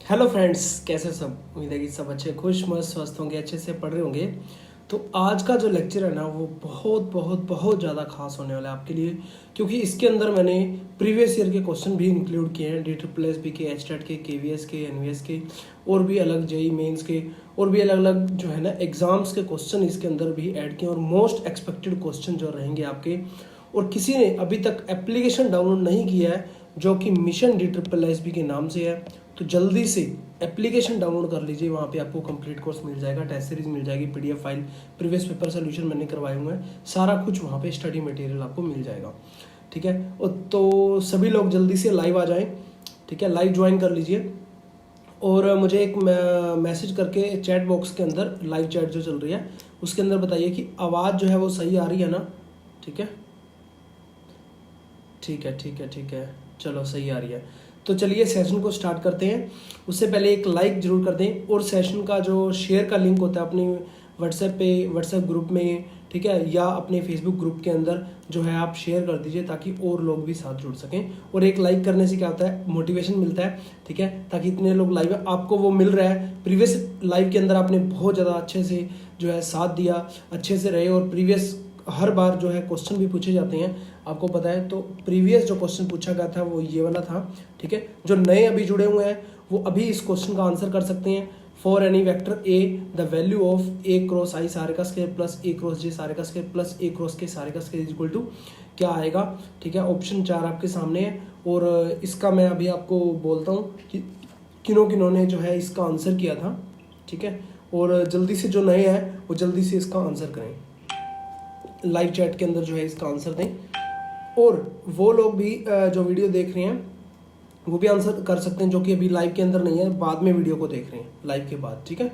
Hello friends, कैसे सब। उम्मीद है कि सब अच्छे खुश मस्त स्वस्थ होंगे, अच्छे से पढ़ रहे होंगे। तो आज का जो लेक्चर है ना वो बहुत बहुत बहुत ज़्यादा खास होने वाला है आपके लिए, क्योंकि इसके अंदर मैंने प्रीवियस ईयर के क्वेश्चन भी इंक्लूड किए हैं, DSSS के, एचटेट के, KVS के, NVS के, और भी अलग JEE मेंस के, और भी अलग अलग जो है ना एग्जाम्स के क्वेश्चन इसके अंदर भी ऐड किए, और मोस्ट एक्सपेक्टेड क्वेश्चन जो रहेंगे आपके। और किसी ने अभी तक एप्लीकेशन डाउनलोड नहीं किया है जो कि मिशन DSSS के नाम से है, तो जल्दी से एप्लीकेशन डाउनलोड कर लीजिए। वहाँ पे आपको कंप्लीट कोर्स मिल जाएगा, टेस्ट सीरीज मिल जाएगी, PDF file, previous paper solution मैंने करवाए हुए हैं, सारा कुछ वहाँ पे स्टडी मटेरियल आपको मिल जाएगा। ठीक है, और तो सभी लोग जल्दी से लाइव आ जाएं। ठीक है, लाइव ज्वाइन कर लीजिए और मुझे एक मैसेज करके चैट बॉक्स के अंदर, लाइव चैट जो चल रही है उसके अंदर बताइए कि आवाज़ जो है वो सही आ रही है ना। ठीक है, ठीक है, ठीक है, ठीक है, चलो सही आ रही है। तो चलिए सेशन को स्टार्ट करते हैं। उससे पहले एक लाइक जरूर कर दें, और सेशन का जो शेयर का लिंक होता है अपनी व्हाट्सएप ग्रुप में, ठीक है, या अपने फेसबुक ग्रुप के अंदर जो है आप शेयर कर दीजिए, ताकि और लोग भी साथ जुड़ सकें। और एक लाइक करने से क्या होता है, मोटिवेशन मिलता है। ठीक है, ताकि इतने लोग लाइव है, आपको वो मिल रहा है। प्रीवियस लाइव के अंदर आपने बहुत ज़्यादा अच्छे से जो है साथ दिया, अच्छे से रहे, और प्रीवियस हर बार जो है क्वेश्चन भी पूछे जाते हैं, आपको पता है। तो प्रीवियस जो क्वेश्चन पूछा गया था वो ये वाला था। ठीक है, जो नए अभी जुड़े हुए हैं वो अभी इस क्वेश्चन का आंसर कर सकते हैं। For any vector A, the value of A cross I सारे का square plus A cross J सारे का square plus A cross K सारे का स्क्वायर इक्वल टू क्या आएगा। ठीक है, ऑप्शन 4 आपके सामने है, और इसका मैं अभी आपको बोलता हूँ कि किन्हों किन्हों ने जो है इसका आंसर किया था। ठीक है, और जल्दी से जो नए हैं वो जल्दी से इसका आंसर करें, लाइव चैट के अंदर जो है इसका आंसर दें। और वो लोग भी जो वीडियो देख रहे हैं वो भी आंसर कर सकते हैं, जो कि अभी लाइव के अंदर नहीं है, बाद में वीडियो को देख रहे हैं लाइव के बाद। ठीक है,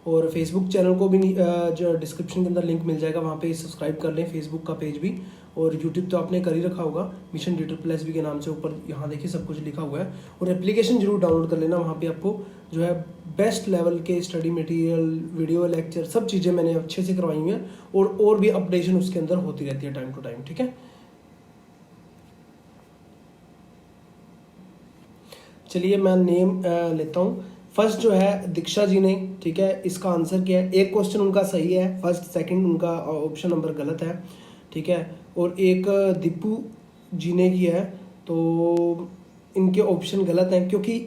और फेसबुक चैनल को भी जो डिस्क्रिप्शन के अंदर लिंक मिल जाएगा, वहाँ पे सब्सक्राइब कर लें, फेसबुक का पेज भी। और यूट्यूब तो आपने कर ही रखा होगा, मिशन DSSS के नाम से ऊपर यहाँ देखिए सब कुछ लिखा हुआ है। और एप्लीकेशन जरूर डाउनलोड कर लेना, वहाँ पे आपको जो है बेस्ट लेवल के स्टडी मटेरियल, वीडियो लेक्चर, सब चीज़ें मैंने अच्छे से करवाई हुई हैं, और भी अपडेशन उसके अंदर होती रहती है टाइम टू टाइम। ठीक है, चलिए मैं नेम लेता हूँ। फर्स्ट जो है दीक्षा जी ने, ठीक है, इसका आंसर किया है। एक क्वेश्चन उनका सही है, फर्स्ट सेकंड उनका ऑप्शन नंबर गलत है। ठीक है, और एक दीपू जी ने किया है, तो इनके ऑप्शन गलत हैं, क्योंकि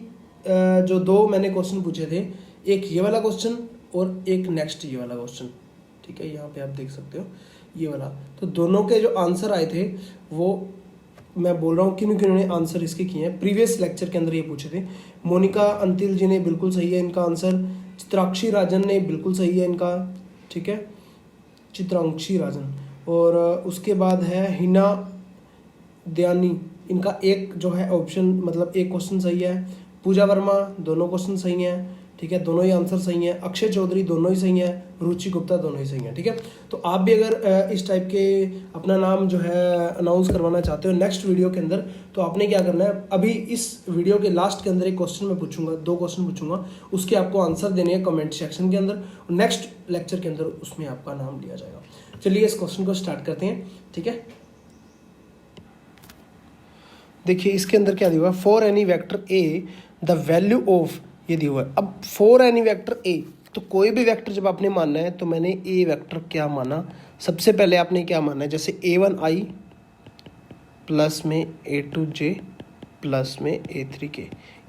जो दो मैंने क्वेश्चन पूछे थे, एक ये वाला क्वेश्चन और एक नेक्स्ट ये वाला क्वेश्चन। ठीक है, यहाँ पे आप देख सकते हो ये वाला, तो दोनों के जो आंसर आए थे वो मैं बोल रहा हूँ किन किन ने आंसर इसके किए हैं, प्रीवियस लेक्चर के अंदर ये पूछे थे। मोनिका अंतिल जी ने बिल्कुल सही है इनका आंसर, चित्राक्षी राजन ने बिल्कुल सही है इनका। ठीक है, चित्राक्षी राजन। और उसके बाद है हिना दयानी, इनका एक जो है ऑप्शन, मतलब एक क्वेश्चन सही है। पूजा वर्मा, दोनों क्वेश्चन सही हैं। ठीक है, दोनों ही आंसर सही हैं। अक्षय चौधरी, दोनों ही सही हैं। रुचि गुप्ता, दोनों ही सही हैं। ठीक है, तो आप भी अगर इस टाइप के अपना नाम जो है अनाउंस करवाना चाहते हो नेक्स्ट वीडियो के अंदर, तो आपने क्या करना है, अभी इस वीडियो के लास्ट के अंदर एक क्वेश्चन मैं पूछूंगा, 2 क्वेश्चन पूछूंगा, उसके आपको आंसर देने हैं कमेंट सेक्शन के अंदर, और नेक्स्ट लेक्चर के अंदर उसमें आपका नाम लिया जाएगा। चलिए इस क्वेश्चन को स्टार्ट करते हैं। ठीक है, देखिए इसके अंदर क्या दिया हुआ है, for any vector A the value of, ये दिया हुआ है। अब फॉर एनी वेक्टर ए, तो कोई भी वेक्टर जब आपने मानना है, तो मैंने ए वेक्टर क्या माना, सबसे पहले आपने क्या माना है, जैसे A1I प्लस में A2J प्लस में A3K,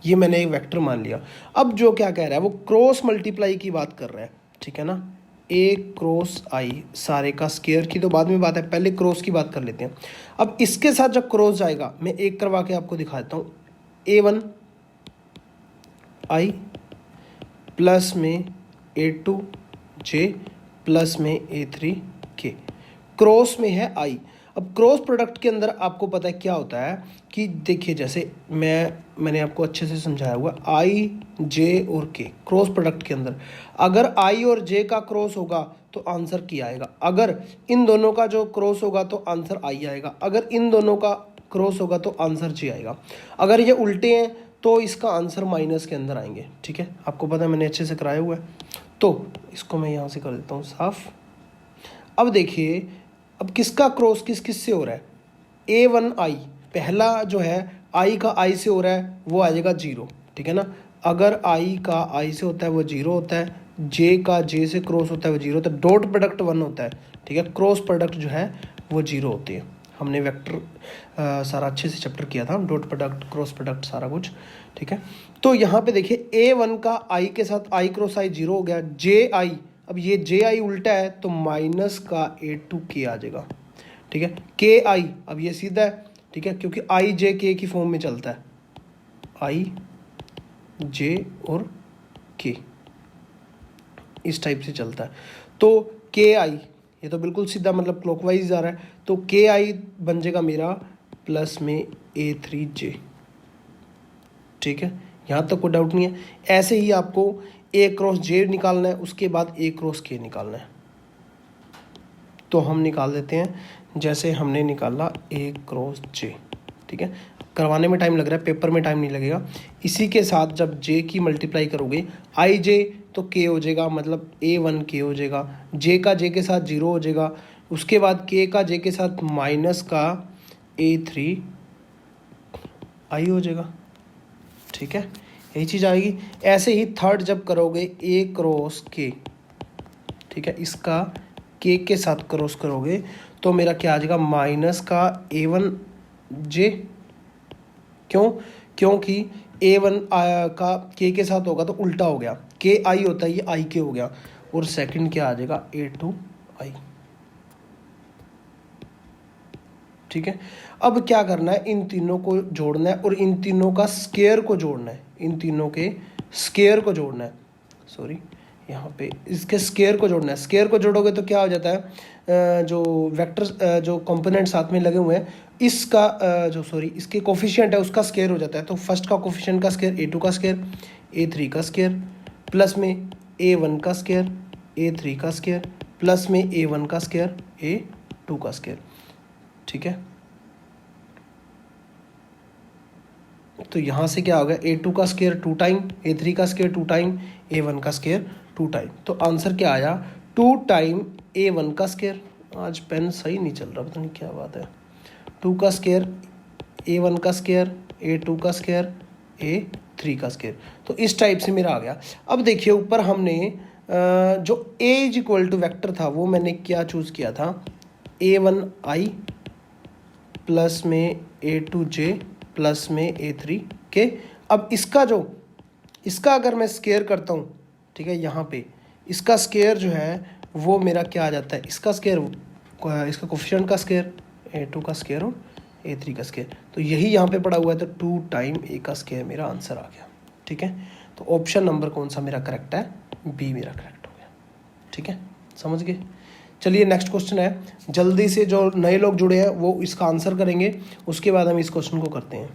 ये मैंने एक वेक्टर मान लिया। अब जो क्या कह रहा है वो क्रॉस मल्टीप्लाई की बात कर रहा है। ठीक है ना, A क्रॉस I सारे का स्क्वायर की तो बाद में बात है, पहले क्रॉस की बात कर लेते हैं। अब इसके साथ जब क्रॉस जाएगा, मैं एक करवा के आपको दिखाता हूँ, A1I प्लस में A2J प्लस में A3K, क्रॉस में है I। अब क्रॉस प्रोडक्ट के अंदर आपको पता है क्या होता है कि देखिए, जैसे मैंने आपको अच्छे से समझाया हुआ, I, J और K क्रॉस प्रोडक्ट के अंदर अगर I और J का क्रॉस होगा तो आंसर K आएगा, अगर इन दोनों का जो क्रॉस होगा तो आंसर I आएगा, अगर इन दोनों का क्रॉस होगा तो आंसर J आएगा। अगर ये उल्टे हैं तो इसका आंसर माइनस के अंदर आएंगे। ठीक है, आपको पता है मैंने अच्छे से कराया हुआ है, तो इसको मैं यहाँ से कर देता हूँ साफ। अब देखिए, अब किसका क्रॉस किस से हो रहा है, A1I पहला जो है I का I से हो रहा है, वो आ जाएगा 0। ठीक है ना, अगर आई का आई से होता है वो 0 होता है, जे का जे से क्रॉस होता है वो 0 होता है, डॉट प्रोडक्ट 1 होता है, ठीक है, क्रॉस प्रोडक्ट जो है वो 0 होती है। हमने वेक्टर सारा अच्छे से चैप्टर किया था, डॉट प्रोडक्ट क्रॉस प्रोडक्ट सारा कुछ, ठीक है। तो यहाँ पे देखिए A1 का आई के साथ आई क्रॉस आई 0 हो गया, जे आई, अब ये जे आई उल्टा है तो माइनस का A2 के आ जाएगा, ठीक है। के आई अब ये सीधा है, ठीक है, क्योंकि आई जे के की फॉर्म में चलता है, आई जे और के इस टाइप से चलता है। तो के आई ये तो बिल्कुल सीधा मतलब क्लॉकवाइज जा रहा है, तो के आई बन जाएगा मेरा प्लस में A3J, ठीक है, यहाँ तक कोई डाउट नहीं है। ऐसे ही आपको A क्रॉस J निकालना है, उसके बाद A क्रॉस K निकालना है। तो हम निकाल देते हैं, जैसे हमने निकाला A क्रॉस J, ठीक है, करवाने में टाइम लग रहा है, पेपर में टाइम नहीं लगेगा। इसी के साथ जब J की मल्टीप्लाई करोगे आई जे तो K हो जाएगा, मतलब A1 K हो जाएगा, J का J के साथ 0 हो जाएगा, उसके बाद K का J के साथ माइनस का A3 आई हो जाएगा, ठीक है, यही चीज़ आएगी। ऐसे ही थर्ड जब करोगे A क्रॉस K, ठीक है, इसका K के साथ क्रॉस करोगे तो मेरा क्या आ जाएगा, माइनस का A1J, क्यों, क्योंकि A1 का K के साथ होगा तो उल्टा हो गया, K आई होता है ये आई के हो गया, और सेकंड क्या आ जाएगा A2 आई, ठीक है। अब क्या करना है, इन तीनों को जोड़ना है और इन तीनों का स्क्वायर को जोड़ना है, इन तीनों के स्क्वायर को जोड़ना है, सॉरी यहाँ पे इसके स्क्वायर को जोड़ना है। स्क्वायर को जोड़ोगे तो क्या हो जाता है, जो वेक्टर जो कंपोनेंट साथ में लगे हुए हैं इसका जो सॉरी इसके कोफिशिएंट है उसका स्क्वायर हो जाता है। तो फर्स्ट का कोफिशिएंट का स्क्वायर A2 का स्क्वायर, A3 का स्क्वायर, प्लस में A1 का स्क्वायर, A3 का स्क्वायर, प्लस में A1 का स्क्वायर, A2 का स्क्वायर, ठीक है। तो यहाँ से क्या हो गया, A2 का स्क्वायर 2 टाइम, A3 का स्क्वायर 2 टाइम, A1 का स्क्वायर 2 टाइम। तो आंसर क्या आया, 2 टाइम A1 का स्क्वायर। आज पेन सही नहीं चल रहा, पता नहीं क्या बात है। 2 का स्क्वायर, A1 का स्क्वायर, A2 का स्क्वायर, A3 का स्क्वायर। तो इस टाइप से मेरा आ गया। अब देखिए ऊपर हमने जो A is equal to vector था वो मैंने क्या चूज़ किया था, A1I प्लस में A2J प्लस में A3 के। अब इसका अगर मैं स्क्वायर करता हूँ, ठीक है, यहाँ पे इसका स्क्वायर जो है वो मेरा क्या आ जाता है, इसका स्क्वायर, इसका कोफिशिएंट का स्क्वायर, A2 का स्क्वायर और A3 का स्क्वायर। तो यही यहाँ पे पड़ा हुआ है, तो 2 टाइम A का स्क्वायर मेरा आंसर आ गया, ठीक है। तो ऑप्शन नंबर कौन सा मेरा करेक्ट है, बी मेरा करेक्ट हो गया, ठीक है, समझ गए। चलिए नेक्स्ट क्वेश्चन है, जल्दी से जो नए लोग जुड़े हैं वो इसका आंसर करेंगे, उसके बाद हम इस क्वेश्चन को करते हैं।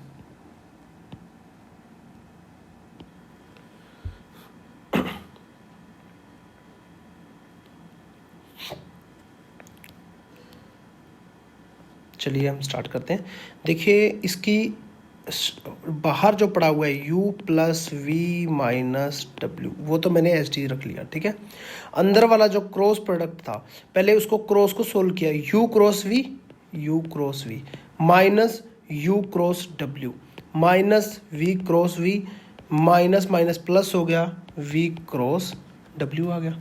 चलिए हम स्टार्ट करते हैं। देखिए इसकी बाहर जो पड़ा हुआ है u प्लस वी माइनस डब्ल्यू, वो तो मैंने एच डी रख लिया, ठीक है। अंदर वाला जो क्रॉस प्रोडक्ट था पहले उसको क्रॉस को सोल्व किया, u cross v minus u cross डब्ल्यू minus v cross v minus minus plus हो गया v क्रॉस w आ गया।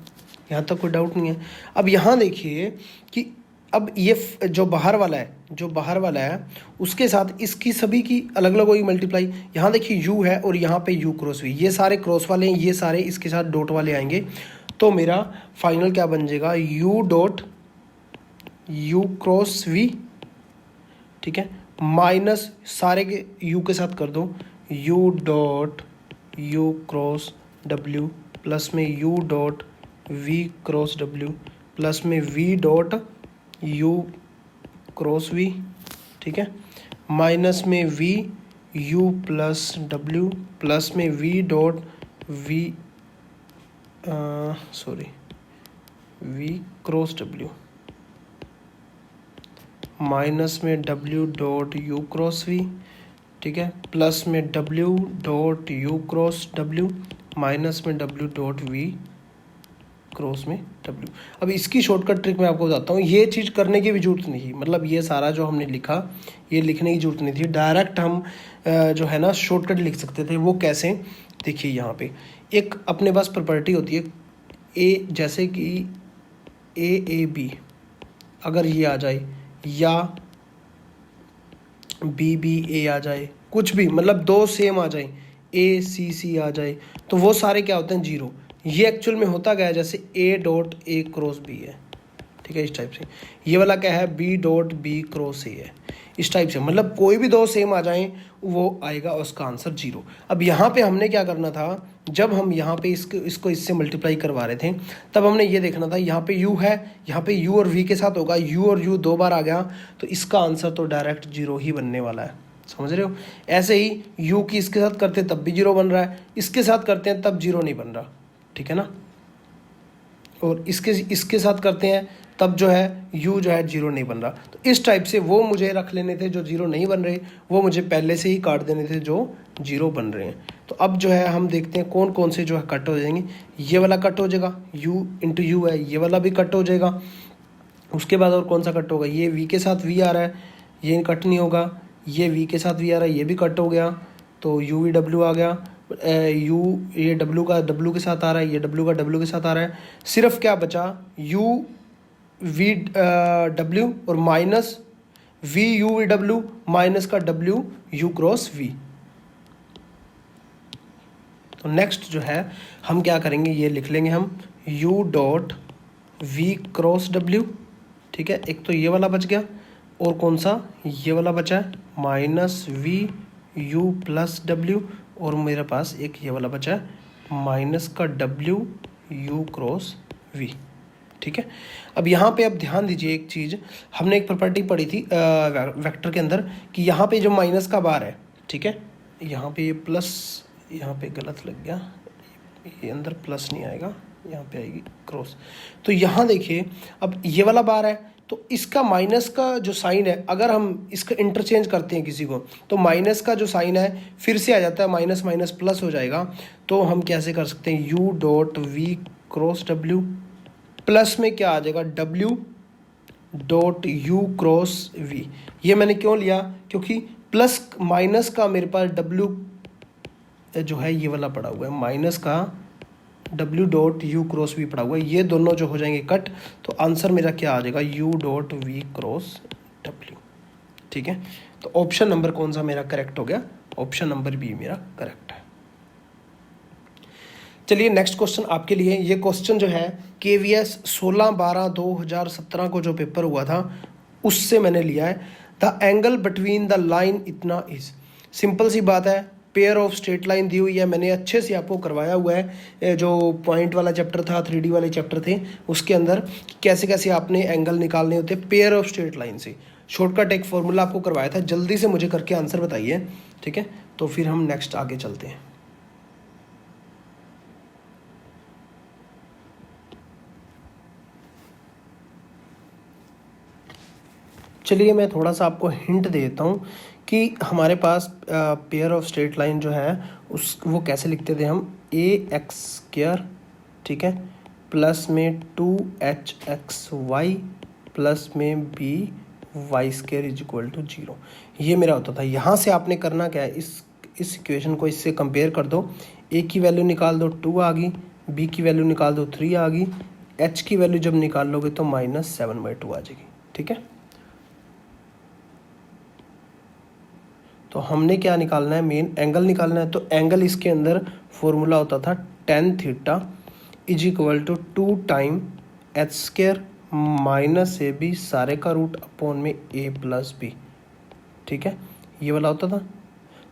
यहाँ तक कोई डाउट नहीं है। अब यहाँ देखिए कि अब ये जो बाहर वाला है उसके साथ इसकी सभी की अलग अलग होगी मल्टीप्लाई। यहाँ देखिए u है और यहाँ पे u क्रॉस v, ये सारे क्रॉस वाले हैं, ये सारे इसके साथ डॉट वाले आएंगे। तो मेरा फाइनल क्या बन जाएगा, u क्रॉस v, ठीक है, माइनस सारे के u के साथ कर दो u क्रॉस w प्लस में u dot v cross w plus में v dot u cross v, ठीक है, माइनस में v u plus w plus में v dot v v cross w minus में w dot u cross v, ठीक है, plus में w dot u cross w minus में w डॉट v क्रॉस में डब्ल्यू। अब इसकी शॉर्टकट ट्रिक मैं आपको बताता हूँ। ये चीज़ करने की भी जरूरत नहीं थी, मतलब ये सारा जो हमने लिखा ये लिखने की जरूरत नहीं थी, डायरेक्ट हम जो है ना शॉर्टकट लिख सकते थे। वो कैसे, देखिए यहाँ पे एक अपने पास प्रॉपर्टी होती है ए, जैसे कि ए बी अगर ये आ जाए या बी ए आ जाए, कुछ भी मतलब दो सेम आ जाए, ए सी आ जाए, तो वो सारे क्या होते हैं जीरो। ये एक्चुअल में होता क्या है, जैसे A dot A cross B है, ठीक है, इस टाइप से। ये वाला क्या है, B dot B cross A है, इस टाइप से। मतलब कोई भी दो सेम आ जाएं वो आएगा उसका आंसर जीरो। अब यहाँ पे हमने क्या करना था, जब हम यहाँ पे इसको इससे मल्टीप्लाई करवा रहे थे तब हमने ये देखना था, यहाँ पे यू है, यहाँ पे यू और वी के साथ होगा, यू और यू दो बार आ गया तो इसका आंसर तो डायरेक्ट जीरो ही बनने वाला है, समझ रहे हो। ऐसे ही यू की इसके साथ करते तब भी जीरो बन रहा है, इसके साथ करते हैं तब जीरो नहीं बन रहा, ठीक है ना। और इसके साथ करते हैं तब जो है u जो है जीरो नहीं बन रहा। तो इस टाइप से वो मुझे रख लेने थे जो जीरो नहीं बन रहे, वो मुझे पहले से ही काट देने थे जो जीरो बन रहे हैं। तो अब जो है हम देखते हैं कौन कौन से जो है कट हो जाएंगे। ये वाला कट हो जाएगा, u इंटू यू है, ये वाला भी कट हो जाएगा। उसके बाद और कौन सा कट होगा, ये v के साथ v आ रहा है, ये कट नहीं होगा। ये v के साथ v आ रहा है, ये भी कट हो गया, तो u v w आ गया। u ये w का w के साथ आ रहा है, ये w का w के साथ आ रहा है। सिर्फ क्या बचा, u v w और minus v u v w minus का w u क्रॉस v। तो नेक्स्ट जो है हम क्या करेंगे, ये लिख लेंगे हम u dot v cross w, ठीक है। एक तो ये वाला बच गया, और कौन सा, ये वाला बचा है minus v u plus w, और मेरे पास एक ये वाला बचा है माइनस का w u क्रॉस v, ठीक है। अब यहाँ पे अब ध्यान दीजिए एक चीज़, हमने एक प्रॉपर्टी पढ़ी थी वेक्टर के अंदर कि यहाँ पे जो माइनस का बार है, ठीक है, यहाँ पे ये प्लस, यहाँ पे गलत लग गया, ये अंदर प्लस नहीं आएगा, यहाँ पे आएगी क्रॉस। तो यहाँ देखिए अब ये वाला बार है, तो इसका माइनस का जो साइन है, अगर हम इसका इंटरचेंज करते हैं किसी को, तो माइनस का जो साइन है फिर से आ जाता है, माइनस माइनस प्लस हो जाएगा। तो हम कैसे कर सकते हैं, u dot v cross w plus में क्या आ जाएगा, w dot u cross v। ये मैंने क्यों लिया, क्योंकि प्लस माइनस का मेरे पास w जो है ये वाला पड़ा हुआ है, माइनस का w dot u cross v पड़ा हुआ है, ये दोनों जो हो जाएंगे कट, तो आंसर मेरा क्या आ जाएगा, u dot v cross w, ठीक है। तो ऑप्शन नंबर कौन सा मेरा करेक्ट हो गया, ऑप्शन नंबर बी मेरा करेक्ट है। चलिए नेक्स्ट क्वेश्चन आपके लिए। ये क्वेश्चन जो है KVS 16/12/2017 को जो पेपर हुआ था उससे मैंने लिया है। The angle between the line इतना इज, सिंपल सी बात है, पेयर ऑफ स्ट्रेट लाइन दी हुई है, मैंने अच्छे से आपको करवाया हुआ है। जो पॉइंट वाला चैप्टर था, 3D वाले चैप्टर थे, उसके अंदर कैसे कैसे आपने एंगल निकालने होते पेयर ऑफ स्ट्रेट लाइन से। शॉर्टकट एक फॉर्मूला आपको करवाया था, जल्दी से मुझे करके आंसर बताइए, ठीक है। तो फिर हम नेक्स्ट आगे चलते हैं। चलिए मैं थोड़ा सा आपको हिंट देता हूँ कि हमारे पास पेयर ऑफ स्ट्रेट लाइन जो है उस वो कैसे लिखते थे हम, ax², ठीक है, प्लस में 2hxy प्लस में by² इज इक्वल टू 0। ये मेरा होता था। यहाँ से आपने करना क्या है, इस इक्वेशन को इससे कंपेयर कर दो, a की वैल्यू निकाल दो 2 आ गई, b की वैल्यू निकाल दो 3 आ गई, h की वैल्यू जब निकाल लोगे तो -7/2 आ जाएगी, ठीक है। तो हमने क्या निकालना है, मेन एंगल निकालना है। तो एंगल इसके अंदर फॉर्मूला होता था tan theta is equal to 2 time h² minus AB सारे का रूट अपॉन में a प्लस b, ठीक है, ये वाला होता था।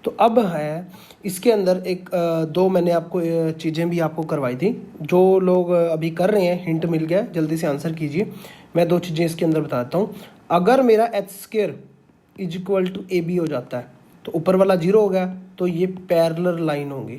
तो अब है इसके अंदर एक दो मैंने आपको चीज़ें भी आपको करवाई थी, जो लोग अभी कर रहे हैं हिंट मिल गया, जल्दी से आंसर कीजिए। मैं दो चीज़ें इसके अंदर बताता हूँ। अगर मेरा h² is equal to AB हो जाता है तो ऊपर वाला 0 हो गया, तो ये पैरेलल लाइन होंगी,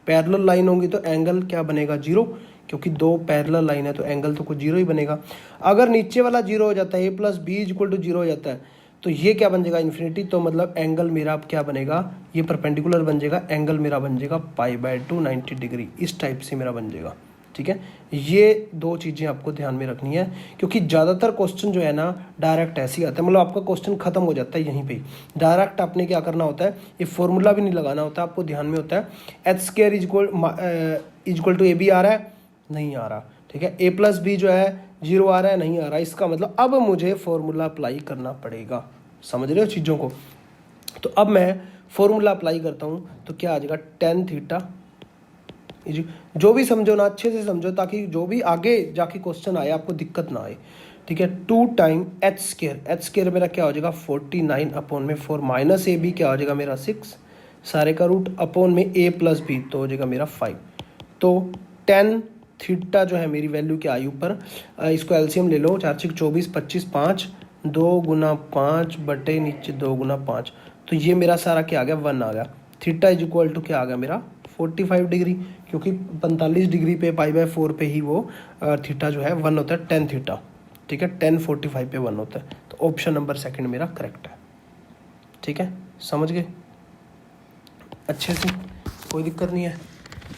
पैरेलल लाइन होंगी तो एंगल क्या बनेगा, 0, क्योंकि दो पैरेलल लाइन है तो एंगल तो कुछ 0 ही बनेगा। अगर नीचे वाला 0 हो जाता है, a plus b is equal to 0 हो जाता है, तो ये क्या बन जाएगा, इन्फिनिटी। तो मतलब एंगल मेरा अब क्या बनेगा, ये परपेंडिकुलर बन जाएगा, एंगल मेरा बन जाएगा π/2 90 डिग्री, इस टाइप से मेरा बन जाएगा, ठीक है, ये दो चीज़ें आपको ध्यान में रखनी है, क्योंकि ज़्यादातर क्वेश्चन जो है ना डायरेक्ट ऐसे ही आता है, मतलब आपका क्वेश्चन खत्म हो जाता है यहीं पे। डायरेक्ट आपने क्या करना होता है, ये फॉर्मूला भी नहीं लगाना होता, आपको ध्यान में होता है h square equal to A b आ रहा है, नहीं आ रहा, ठीक है, ए प्लस बी जो है 0 आ रहा है, नहीं आ रहा, इसका मतलब अब मुझे फॉर्मूला अप्लाई करना पड़ेगा। समझ रहे हो चीज़ों को? तो अब मैं फॉर्मूला अप्लाई करता हूँ, तो क्या आ जाएगा, टेन थीटा, जो भी समझो ना अच्छे से समझो, ताकि जो भी आगे जाके क्वेश्चन आए आपको दिक्कत ना आए, ठीक है। 2 टाइम एच स्क्वायर मेरा क्या हो जाएगा 49 अपॉन में 4 माइनस ए बी क्या हो जाएगा मेरा 6 सारे का रूट अपॉन में ए प्लस बी तो हो जाएगा मेरा 5। तो 10 थीटा जो है मेरी वैल्यू क्या आई ऊपर, इसको एलसीएम ले लो, 4 6 24 25 5 2 गुना 5 बटे नीचे 2 गुना 5, तो ये मेरा सारा क्या आ गया 1 आ गया। थीटा इज इक्वल टू क्या आ गया मेरा 45 डिग्री, क्योंकि 45 डिग्री पे π/4 पे ही वो थीटा जो है 1 होता है, 10 थीटा, ठीक है, 10 45 पे 1 होता है। तो ऑप्शन नंबर सेकंड मेरा करेक्ट है, ठीक है, समझ गए अच्छे से, कोई दिक्कत नहीं है,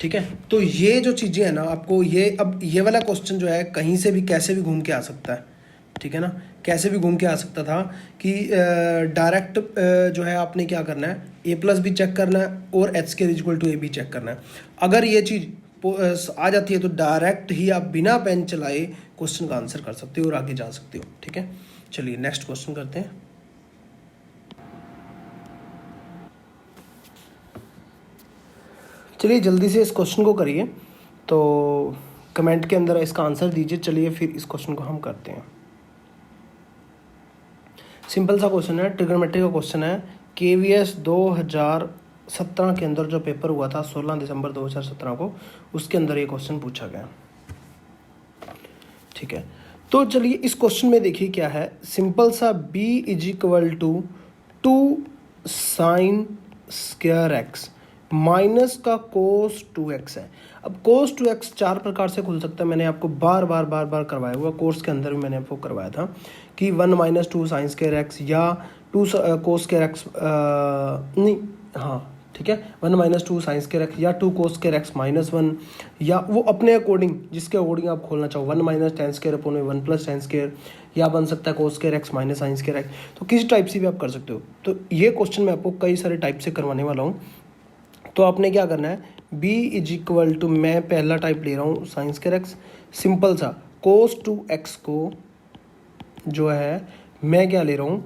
ठीक है। तो ये जो चीज़ें हैं ना आपको ये, अब ये वाला क्वेश्चन जो है कहीं से भी कैसे भी घूम के आ सकता है, ठीक है ना, कैसे भी घूम के आ सकता था कि डायरेक्ट जो है आपने क्या करना है, ए प्लस बी चेक करना है और H square equal to A B check करना है। अगर ये चीज़ आ जाती है तो डायरेक्ट ही आप बिना पेन चलाए क्वेश्चन का आंसर कर सकते हो और आगे जा सकते हो, ठीक है। चलिए नेक्स्ट क्वेश्चन करते हैं। चलिए जल्दी से इस क्वेश्चन को करिए, तो कमेंट के अंदर इसका आंसर दीजिए। चलिए फिर इस क्वेश्चन को हम करते हैं। सिंपल सा क्वेश्चन है, ट्रिग्नोमेट्री का क्वेश्चन है। KVS 2017 के अंदर जो पेपर हुआ था 16 दिसंबर 2017 को, उसके अंदर ये क्वेश्चन पूछा गया, ठीक है। तो चलिए इस क्वेश्चन में देखिए क्या है, सिंपल सा B is equal to 2 sine square x minus का कोस 2x है। अब कोस 2x 4 प्रकार से खुल सकता है, मैंने आपको बार बार करवाया हुआ, कोर्स के अंदर भी मैंने आपको करवाया था कि 1 - 2 साइन स्क्वायर एक्स या 2 कोस स्क्वायर एक्स, नहीं हाँ ठीक है, 1 - 2 साइन स्क्वायर एक्स या 2 कोस स्क्वायर एक्स -1, या वो अपने अकॉर्डिंग जिसके अकॉर्डिंग आप खोलना चाहो, 1 - tan square upon 1 + tan square, या बन सकता है cos square x minus sign square x, तो किसी टाइप से भी आप कर सकते हो। तो ये क्वेश्चन मैं आपको कई सारे टाइप से करवाने वाला हूँ। तो आपने क्या करना है, B इज इक्वल टू, मैं पहला टाइप ले रहा हूँ साइन स्क्वायर एक्स, सिंपल सा कोस 2x को जो है मैं क्या ले रहा हूँ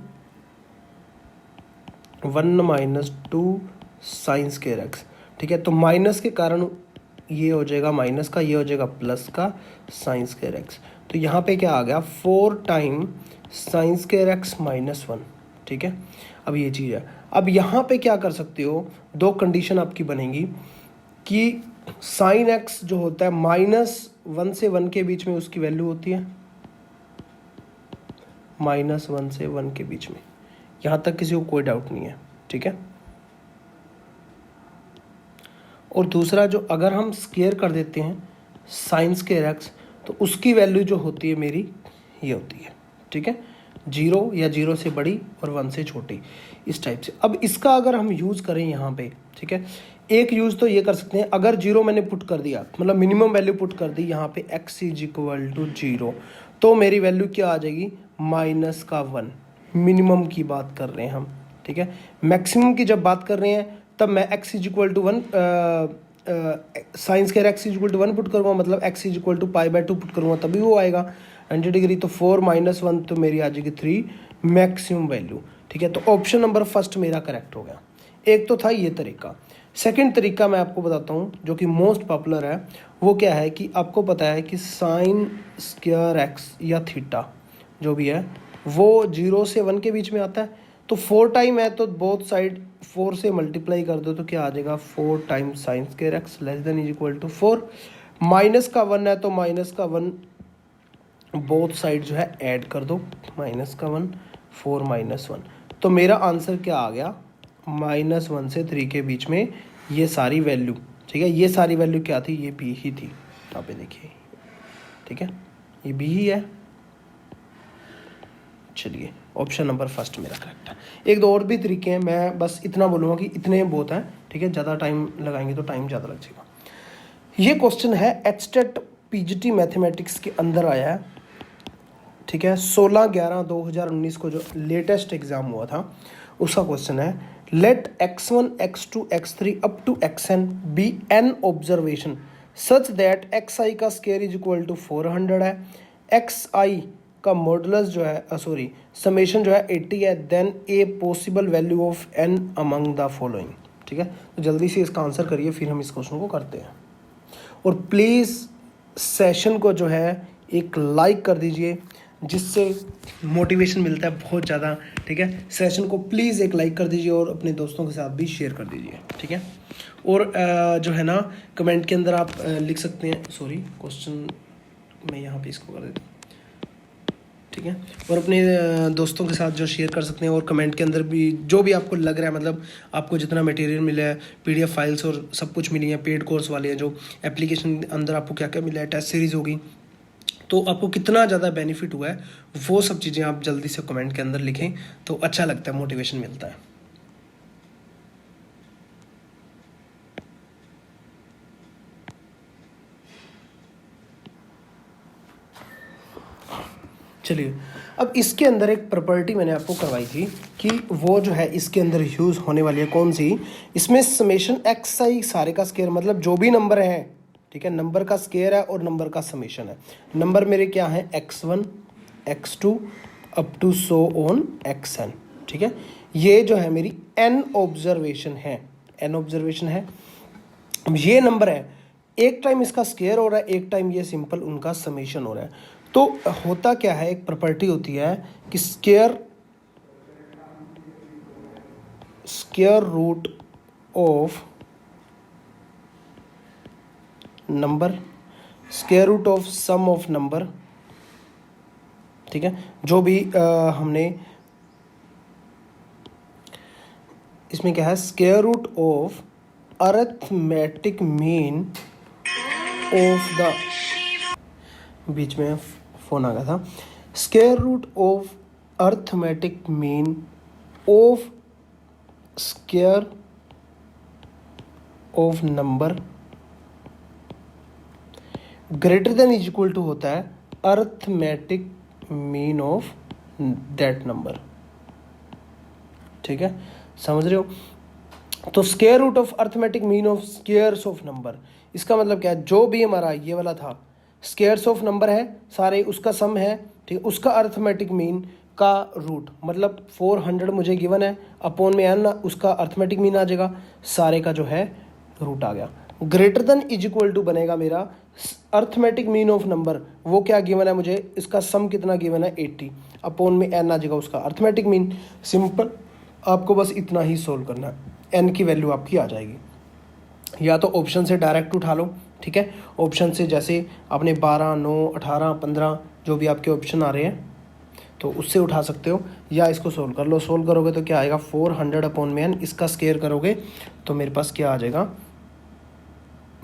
1 - 2 साइन स्क्वायर एक्स, ठीक है। तो माइनस के कारण ये हो जाएगा माइनस का, ये हो जाएगा प्लस का साइन स्क्वायर एक्स। तो यहाँ पे क्या आ गया 4 टाइम साइन स्क्वायर एक्स -1, ठीक है। अब ये चीज़ है, अब यहाँ पे क्या कर सकते हो, दो कंडीशन आपकी बनेगी कि साइन एक्स जो होता है -1 से 1 के बीच में उसकी वैल्यू होती है, -1 से 1 के बीच में, यहाँ तक किसी को कोई डाउट नहीं है, ठीक है। और दूसरा जो अगर हम स्क्वायर कर देते हैं साइन स्क्वायर एक्स, तो उसकी वैल्यू जो होती है मेरी ये होती है, ठीक है, 0 या 0 से बड़ी और 1 से छोटी, इस टाइप से। अब इसका अगर हम यूज़ करें यहाँ पे, ठीक है, एक यूज़ तो ये कर सकते हैं, अगर 0 मैंने पुट कर दिया, मतलब मिनिमम वैल्यू पुट कर दी यहाँ पे x इज इक्वल टू 0, तो मेरी वैल्यू क्या आ जाएगी -1, मिनिमम की बात कर रहे हैं हम, ठीक है। मैक्सिमम की जब बात कर रहे हैं तब मैं x is equal to 1 sine square x is equal to 1 put करूँगा, मतलब x is equal to π/2 put करूँगा तभी वो आएगा 90 डिग्री। तो 4 - 1 तो मेरी आ जाएगी 3 मैक्सिमम वैल्यू, ठीक है। तो ऑप्शन नंबर फर्स्ट मेरा करेक्ट हो गया। एक तो था ये तरीका। सेकंड तरीका मैं आपको बताता हूँ जो कि मोस्ट पॉपुलर है, वो क्या है कि आपको पता है कि साइन स्क्वायर एक्स या थीटा जो भी है वो 0 से 1 के बीच में आता है। तो 4 टाइम है तो बोथ साइड 4 से मल्टीप्लाई कर दो तो क्या आ जाएगा 4 time sine square x less than is equal to 4, minus का 1 है तो माइनस का 1 बोथ साइड जो है ऐड कर दो, -1 4 - 1, तो मेरा आंसर क्या आ गया -1 से 3 के बीच में ये सारी वैल्यू, ठीक है। ये सारी वैल्यू क्या थी, ये B ही थी, यहाँ पे देखिए, ठीक है, ये B ही है। चलिए ऑप्शन नंबर फर्स्ट मेरा करेक्ट है। एक दो और भी तरीके हैं, मैं बस इतना बोलूँगा कि इतने बहुत हैं, ठीक है, ज़्यादा टाइम लगाएंगे तो टाइम ज़्यादा लग जाएगा। ये क्वेश्चन है एचस्टेट पीजीटी मैथमेटिक्स के अंदर आया है, ठीक है। 16/11/2019 को जो लेटेस्ट एग्जाम हुआ था उसका क्वेश्चन है, let x1 x2 x3 up to xn be n observation such that xi का स्केयर इज इक्वल टू 400 है, xi का मॉडुलस जो है समेशन जो है 80 है, then a possible value of n among the following, ठीक है। तो जल्दी से इसका आंसर करिए, फिर हम इस क्वेश्चन को करते हैं। और प्लीज़ सेशन को जो है एक लाइक कर दीजिए, जिससे मोटिवेशन मिलता है बहुत ज़्यादा, ठीक है। सेशन को प्लीज़ एक लाइक कर दीजिए और अपने दोस्तों के साथ भी शेयर कर दीजिए, ठीक है। और जो है ना कमेंट के अंदर आप लिख सकते हैं, क्वेश्चन मैं यहाँ पे इसको कर देता हूँ, ठीक है। और अपने दोस्तों के साथ जो शेयर कर सकते हैं, और कमेंट के अंदर भी जो भी आपको लग रहा है, मतलब आपको जितना मटेरियल मिला है, पीडीएफ फाइल्स और सब कुछ मिली है, पेड कोर्स वाले हैं, जो एप्लीकेशन अंदर आपको क्या क्या मिला है, टेस्ट सीरीज़ होगी, तो आपको कितना ज़्यादा बेनिफिट हुआ है, वो सब चीज़ें आप जल्दी से कमेंट के अंदर लिखें, तो अच्छा लगता है, मोटिवेशन मिलता है। चलिए, अब इसके अंदर एक प्रॉपर्टी मैंने आपको करवाई थी कि वो जो है इसके अंदर यूज़ होने वाली है कौन सी, इसमें समेशन एक्स आई सारे का स्केयर, मतलब जो भी नंबर है, ठीक है, नंबर का स्केयर है और नंबर का समेशन है। नंबर मेरे क्या है, x1 x2 up to so on xn, ठीक है। ये जो है मेरी n ऑब्जर्वेशन है, n ऑब्जर्वेशन है। ये नंबर है, एक टाइम इसका स्केयर हो रहा है, एक टाइम ये सिंपल उनका समेशन हो रहा है। तो होता क्या है, एक प्रॉपर्टी होती है कि square root of number, square root of sum of number, ठीक है। जो भी हमने इसमें क्या है, square root of arithmetic mean of the, बीच में फोन आ गया था, square root of arithmetic mean of square of number greater than is equal to होता है arithmetic mean of that number, ठीक है, समझ रहे हो। तो square root of arithmetic mean of squares of number, इसका मतलब क्या है, जो भी हमारा ये वाला था स्केयर्स ऑफ नंबर है सारे, उसका सम है, ठीक है, उसका अरिथमेटिक मीन का रूट, मतलब 400 मुझे गिवन है, अपॉन में n उसका अरिथमेटिक मीन आ जाएगा, सारे का जो है रूट आ गया। Greater than is equal to बनेगा मेरा अरिथमेटिक मीन ऑफ नंबर, वो क्या गिवन है मुझे, इसका सम कितना गिवन है 80, अपॉन में n आ जाएगा उसका अरिथमेटिक मीन। सिंपल, आपको बस इतना ही सोल्व करना है, n की वैल्यू आपकी आ जाएगी। या तो ऑप्शन से डायरेक्ट उठा लो, ठीक है, ऑप्शन से जैसे आपने 12, 9, 18, 15 जो भी आपके ऑप्शन आ रहे हैं तो उससे उठा सकते हो, या इसको सोल्व कर लो। सोल्व करोगे तो क्या आएगा, 400 अपॉन में n, इसका स्केयर करोगे तो मेरे पास क्या आ जाएगा,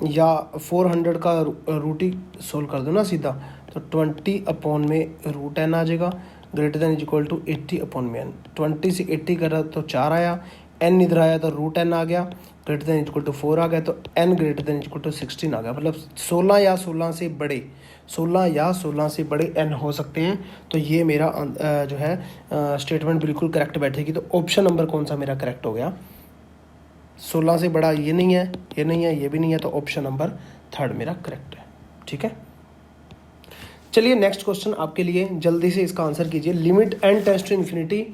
या 400 का रूट ही सोल्व कर दो ना सीधा, तो 20 अपॉन में रूट n आ जाएगा, greater than is equal to 80 upon में n। 20 से 80 करा तो 4 आया, n इधर आया तो रूट n आ गया, ग्रेटर देन इक्वल टू 4 आ गया, तो n greater than equal to 16 आ गया। मतलब 16 या 16 से बड़े, 16 या 16 से बड़े n हो सकते हैं। तो ये मेरा जो है स्टेटमेंट बिल्कुल करेक्ट बैठेगी। तो ऑप्शन नंबर कौन सा मेरा करेक्ट हो गया, 16 से बड़ा ये नहीं है, ये नहीं है, ये भी नहीं है, तो ऑप्शन नंबर 3 मेरा करेक्ट है, ठीक है। चलिए नेक्स्ट क्वेश्चन आपके लिए, जल्दी से इसका आंसर कीजिए। Limit n tends to infinity,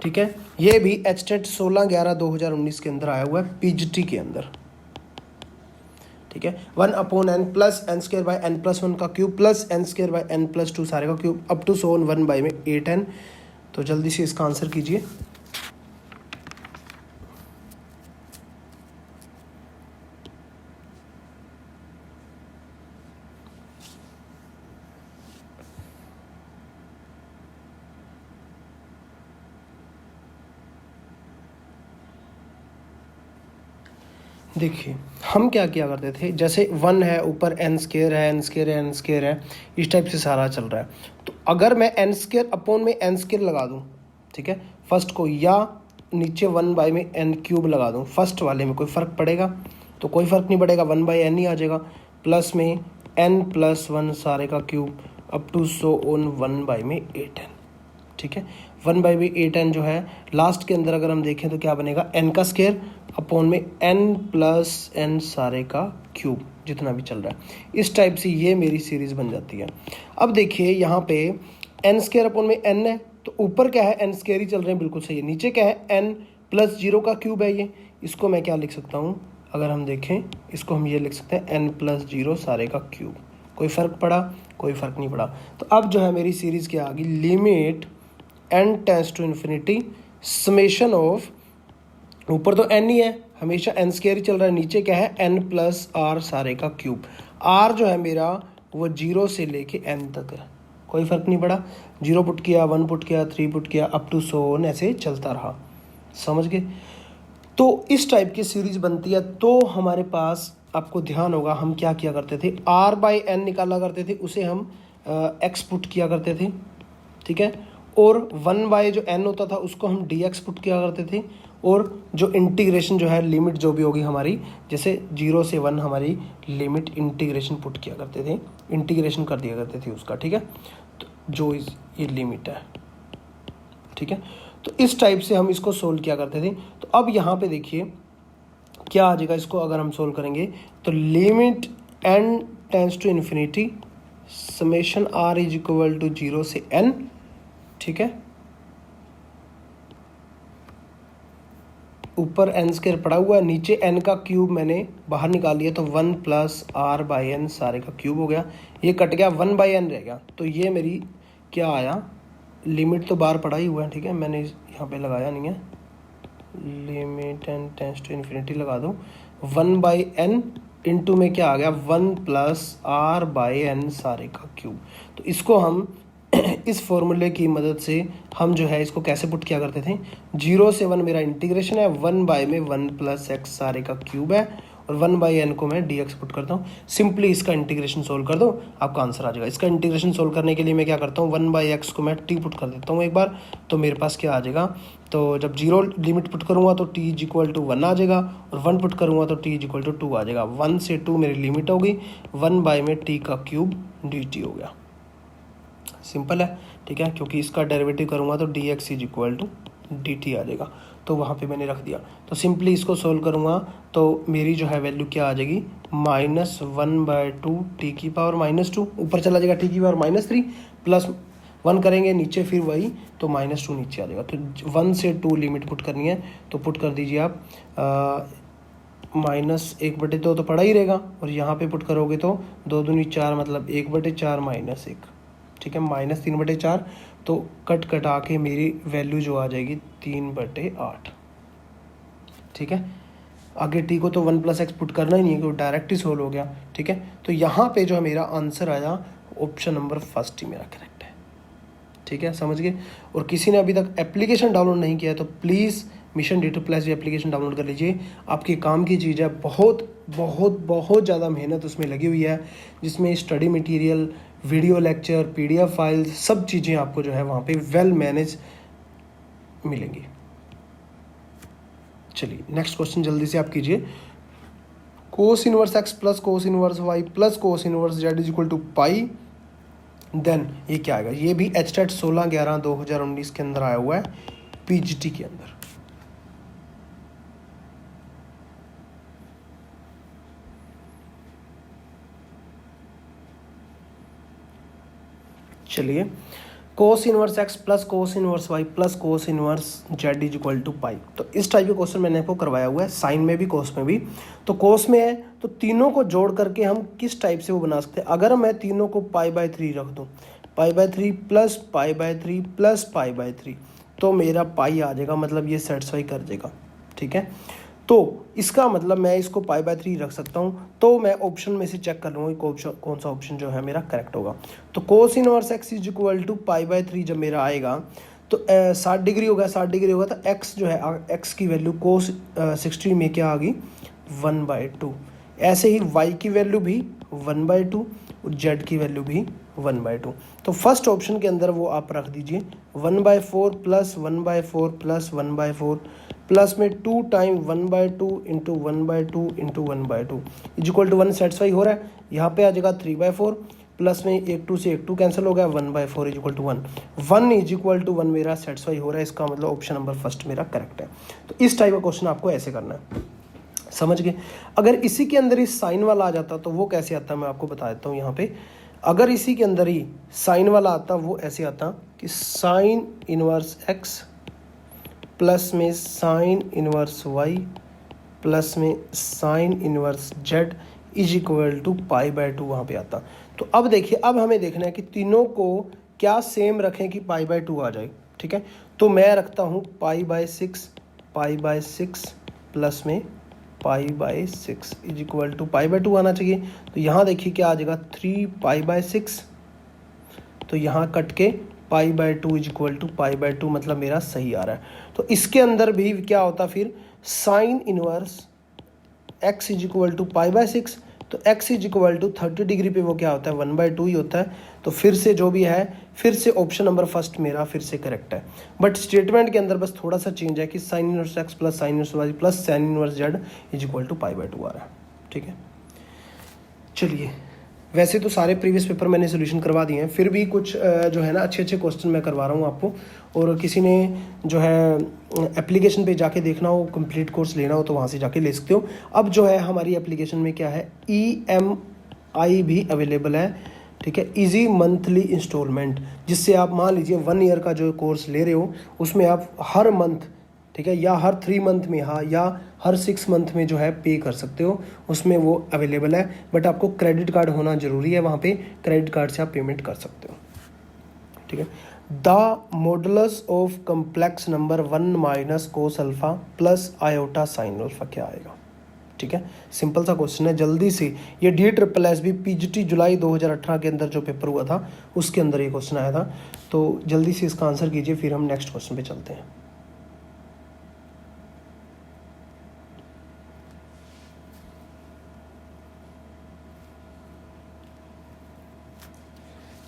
ठीक है, ये भी HTET 16/11/2019 के अंदर आया हुआ है, पीजीटी के अंदर, ठीक है। 1 upon n plus n square by n plus 1 का cube plus n square by n plus 2 सारे का cube up to so 1 by में 8n। तो जल्दी से इसका आंसर कीजिए। देखिए हम क्या किया करते थे, जैसे 1 है, ऊपर n स्क्वायर है, n स्क्वायर है, n स्क्वायर है, इस टाइप से सारा चल रहा है। तो अगर मैं n स्क्वायर अपॉन में n स्क्वायर लगा दूं, ठीक है, फर्स्ट को, या नीचे 1 बाय में n क्यूब लगा दूं, फर्स्ट वाले में कोई फ़र्क पड़ेगा, तो कोई फ़र्क नहीं पड़ेगा, 1 बाय n ही आ जाएगा। प्लस में n+1 सारे का cube up to so on 1/8n। ठीक है, 1/8n जो है लास्ट के अंदर अगर हम देखें तो क्या बनेगा, n का स्क्वायर अपॉन में n+n सारे का क्यूब जितना भी चल रहा है। इस टाइप से ये मेरी सीरीज बन जाती है। अब देखिए यहाँ पे n² अपॉन में n है, तो ऊपर क्या है, n² ही चल रहे हैं, बिल्कुल सही है। नीचे क्या है, n+0 का क्यूब है ये। इसको मैं क्या लिख सकता हूँ, अगर हम देखें इसको हम ये लिख सकते हैं n+0 सारे का क्यूब। कोई फ़र्क पड़ा? कोई फ़र्क नहीं पड़ा। तो अब जो है मेरी सीरीज़ क्या आ गई, limit n tends to infinity summation of, ऊपर तो n ही है, हमेशा n² ही चल रहा है, नीचे क्या है n+r सारे का क्यूब। r जो है मेरा वो 0 से लेके n तक है, कोई फ़र्क नहीं पड़ा। 0 पुट किया, 1 पुट किया, 3 पुट किया, अप टू सो ऑन ऐसे चलता रहा। समझ गए? तो इस टाइप की सीरीज बनती है। तो हमारे पास आपको ध्यान होगा हम क्या किया करते थे, r/n निकाला करते थे, उसे हम x पुट किया करते थे। ठीक है, और 1 जो n होता था उसको हम dx पुट किया करते थे। और जो इंटीग्रेशन जो है, लिमिट जो भी होगी हमारी, जैसे 0 से 1 हमारी लिमिट इंटीग्रेशन पुट किया करते थे, इंटीग्रेशन कर दिया करते थे उसका। ठीक है, तो जो ये लिमिट है, ठीक है, तो इस टाइप से हम इसको सोल्व किया करते थे। तो अब यहाँ पे देखिए क्या आ जाएगा, इसको अगर हम सोल्व करेंगे तो limit n tends to infinity summation r is equal to 0 से n। ठीक है, ऊपर n² पड़ा हुआ है, नीचे n का क्यूब मैंने बाहर निकाल लिया, तो 1+r/n सारे का क्यूब हो गया। ये कट गया, 1/n रह गया। तो ये मेरी क्या आया, लिमिट तो बाहर पड़ा ही हुआ है। ठीक है, मैंने यहाँ पे लगाया नहीं है, limit n tends to infinity लगा दो, 1/n इंटू में क्या आ गया, 1+r/n सारे का क्यूब। तो इसको हम इस फॉर्मूले की मदद से हम जो है इसको कैसे पुट किया करते थे, 0 से 1 मेरा इंटीग्रेशन है, 1/1+x सारे का क्यूब है, और 1/n को मैं dx पुट करता हूँ। सिंपली इसका इंटीग्रेशन सोल्व कर दो, आपका आंसर आ जाएगा। इसका इंटीग्रेशन सोल्व करने के लिए मैं क्या करता हूँ, 1/x को मैं t पुट कर देता हूँ एक बार, तो मेरे पास क्या आ जाएगा, तो जब 0 लिमिट पुट करूँगा तो t इज इक्वल टू 1 आ जाएगा, और 1 पुट करूँगा तो t इज इक्वल टू 2 आ जाएगा। 1 से 2 मेरी लिमिट होगी, 1/t का क्यूब dt हो गया। सिंपल है, ठीक है, क्योंकि इसका डेरिवेटिव करूँगा तो dx is equal to dt आ जाएगा, तो वहाँ पे मैंने रख दिया। तो सिंपली इसको सोल्व करूँगा तो मेरी जो है वैल्यू क्या आ जाएगी, -1/2 t की पावर -2, ऊपर चला जाएगा t की पावर -3, प्लस 1 करेंगे नीचे फिर वही, तो -2 नीचे आ जाएगा। तो 1 से 2 लिमिट पुट करनी है, तो पुट कर दीजिए आप, -1/2 तो पड़ा ही रहेगा, और यहाँ पे पुट करोगे तो 2 दूनी 4, मतलब 1/4 -1, ठीक है, -3/4। तो कट कटा के मेरी वैल्यू जो आ जाएगी 3/8। ठीक है, आगे t को तो 1+x पुट करना ही नहीं है, क्योंकि डायरेक्ट ही सोल्व हो गया। ठीक है, तो यहाँ पे जो है मेरा आंसर आया, ऑप्शन नंबर फर्स्ट ही मेरा करेक्ट है। ठीक है, समझ गए। और किसी ने अभी तक एप्लीकेशन डाउनलोड नहीं किया है तो please mission D2+ application download कर लीजिए, आपके काम की चीज़ है। बहुत बहुत बहुत ज़्यादा मेहनत उसमें लगी हुई है, जिसमें study material, video lecture, PDF files, सब चीज़ें आपको जो है वहाँ पे वेल मैनेज मिलेंगी। चलिए नेक्स्ट क्वेश्चन जल्दी से आप कीजिए। Cos inverse x plus cos inverse y plus cos inverse z is equal to pi, then ये क्या आएगा, ये भी HTET 16/11/2019 के अंदर आया हुआ है, PGT के अंदर। चलिए, cos inverse x plus cos inverse y plus cos inverse z is equal to pi. तो इस टाइप के क्वेश्चन मैंने आपको करवाया हुआ है, साइन में भी कोस में भी। तो कोस में है तो तीनों को जोड़ करके हम किस टाइप से वो बना सकते हैं, अगर मैं तीनों को π/3 रख दूँ, π/3 प्लस π/3 प्लस π/3, तो मेरा पाई आ जाएगा, मतलब ये सेटिस्फाई कर देगा। ठीक है, तो इसका मतलब मैं इसको π/3 रख सकता हूँ। तो मैं ऑप्शन में से चेक कर लूँगा कौन सा ऑप्शन जो है मेरा करेक्ट होगा। तो cos inverse x is equal to π/3 जब मेरा आएगा तो 60 डिग्री होगा, 60 डिग्री होगा, तो x जो है, x की वैल्यू कोस 60 में क्या आ गई, 1/2। ऐसे ही y की वैल्यू भी 1/2 और z की वैल्यू भी 1/2। तो फर्स्ट ऑप्शन के अंदर वो आप रख दीजिए 1/4 प्लस 1/4 प्लस 1/4 प्लस में 2 time 1/2 into 1/2 into 1/2 is equal to 1 satisfy हो रहा है। यहाँ पे आ जाएगा 3/4 प्लस में 1/2 से 1/2 कैंसिल हो गया 1/4 is equal to 1 1 is equal to 1 मेरा सेटिस्फाई हो रहा है। इसका मतलब ऑप्शन नंबर फर्स्ट मेरा करेक्ट है। तो इस टाइप का क्वेश्चन आपको ऐसे करना है, समझ गए। अगर इसी के अंदर ही साइन वाला आ जाता तो वो कैसे आता मैं आपको बता देता हूँ। यहाँ पे अगर इसी के अंदर ही साइन वाला आता वो ऐसे आता कि साइन इनवर्स x प्लस में साइन इनवर्स y प्लस में sine inverse z is equal to π/2 वहाँ पे आता। तो अब देखिए, अब हमें देखना है कि तीनों को क्या सेम रखें कि π/2 आ जाए। ठीक है, तो मैं रखता हूँ π/6 प्लस में π/6 इज इक्वल टू π/2 आना चाहिए। तो यहाँ देखिए क्या आ जाएगा 3π/6, तो यहाँ कट के π/2 इज इक्वल टू π/2 मतलब मेरा सही आ रहा है। तो इसके अंदर भी क्या होता फिर sine inverse x is equal to π/6, तो x is equal to 30 degree पे वो क्या होता है 1/2 ही होता है। तो फिर से जो भी है फिर से ऑप्शन नंबर फर्स्ट मेरा फिर से करेक्ट है। बट स्टेटमेंट के अंदर बस थोड़ा सा चेंज है कि sine inverse x plus sine inverse y plus sine inverse z is equal to π/2 आ रहा है। ठीक है, चलिए वैसे तो सारे प्रीवियस पेपर मैंने सोल्यूशन करवा दिए हैं, फिर भी कुछ जो है ना अच्छे अच्छे क्वेश्चन मैं करवा रहा हूँ आपको। और किसी ने जो है एप्लीकेशन पे जाके देखना हो, कंप्लीट कोर्स लेना हो तो वहाँ से जाके ले सकते हो। अब जो है हमारी एप्लीकेशन में क्या है EMI भी अवेलेबल है। ठीक है, इजी मंथली इंस्टॉलमेंट, जिससे आप मान लीजिए 1 ईयर का जो कोर्स ले रहे हो उसमें आप हर मंथ, ठीक है, या हर 3 मंथ में, हाँ, या हर 6 मंथ में जो है पे कर सकते हो, उसमें वो अवेलेबल है। बट आपको क्रेडिट कार्ड होना ज़रूरी है, वहाँ पे क्रेडिट कार्ड से आप पेमेंट कर सकते हो। ठीक है, the modulus of complex number 1 minus cos alpha plus iota sine alpha क्या आएगा। ठीक है, सिंपल सा क्वेश्चन है, जल्दी से। ये DSSS भी PGT जुलाई 2018 के अंदर जो पेपर हुआ था उसके अंदर ये क्वेश्चन आया था। तो जल्दी से इसका आंसर कीजिए, फिर हम नेक्स्ट क्वेश्चन पे चलते हैं।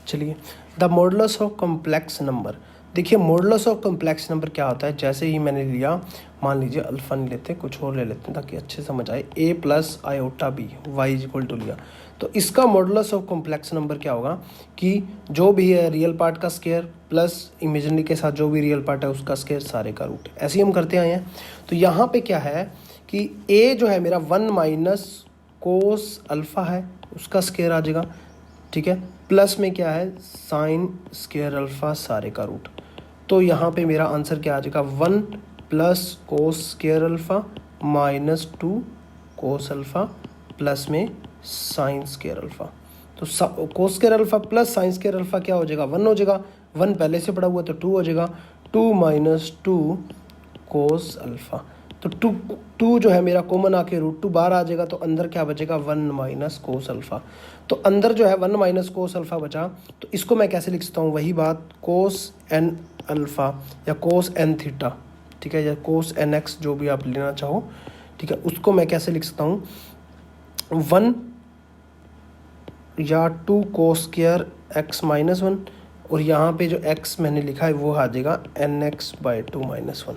चलिए, the modulus of complex number. देखिए मॉडुलस ऑफ कॉम्प्लेक्स नंबर क्या होता है। जैसे ही मैंने लिया, मान लीजिए अल्फ़ा नहीं लेते, कुछ और ले लेते हैं ताकि अच्छे समझ आए, a plus iota b y is equal to लिया, तो इसका मॉडुलस ऑफ कॉम्प्लेक्स नंबर क्या होगा कि जो भी है रियल पार्ट का स्क्वायर प्लस इमेजिनरी के साथ जो भी रियल पार्ट है उसका स्क्वायर सारे का रूट, ऐसे ही हम करते आए हैं। तो यहाँ पे क्या है कि a जो है मेरा 1 माइनस कोस अल्फ़ा है, उसका स्क्वायर आ जाएगा। ठीक है, प्लस में क्या है साइन स्क्वायर अल्फ़ा सारे का रूट। तो यहाँ पे मेरा आंसर क्या आ जाएगा 1 plus cos square alpha minus 2 cos alpha plus में साइन स्क्वायर अल्फ़ा। तो cos square alpha plus sine square alpha क्या हो जाएगा 1 हो जाएगा, 1 पहले से पड़ा हुआ तो 2 हो जाएगा, 2 माइनस 2 कोस अल्फ़ा। तो 2 जो है मेरा कॉमन आके √2 बाहर आ जाएगा, तो अंदर क्या बचेगा 1 माइनस कोस अल्फ़ा। तो अंदर जो है 1 माइनस कोस अल्फ़ा बचा, तो इसको मैं कैसे लिख सकता हूँ, वही बात कोस n अल्फ़ा या कोस n थीटा, ठीक है, या कोस nx जो भी आप लेना चाहो, ठीक है, उसको मैं कैसे लिख सकता हूँ 1 या 2 कोस स्क्वायर x माइनस 1, और यहाँ पे जो x मैंने लिखा है वो आ जाएगा nx/2 माइनस 1।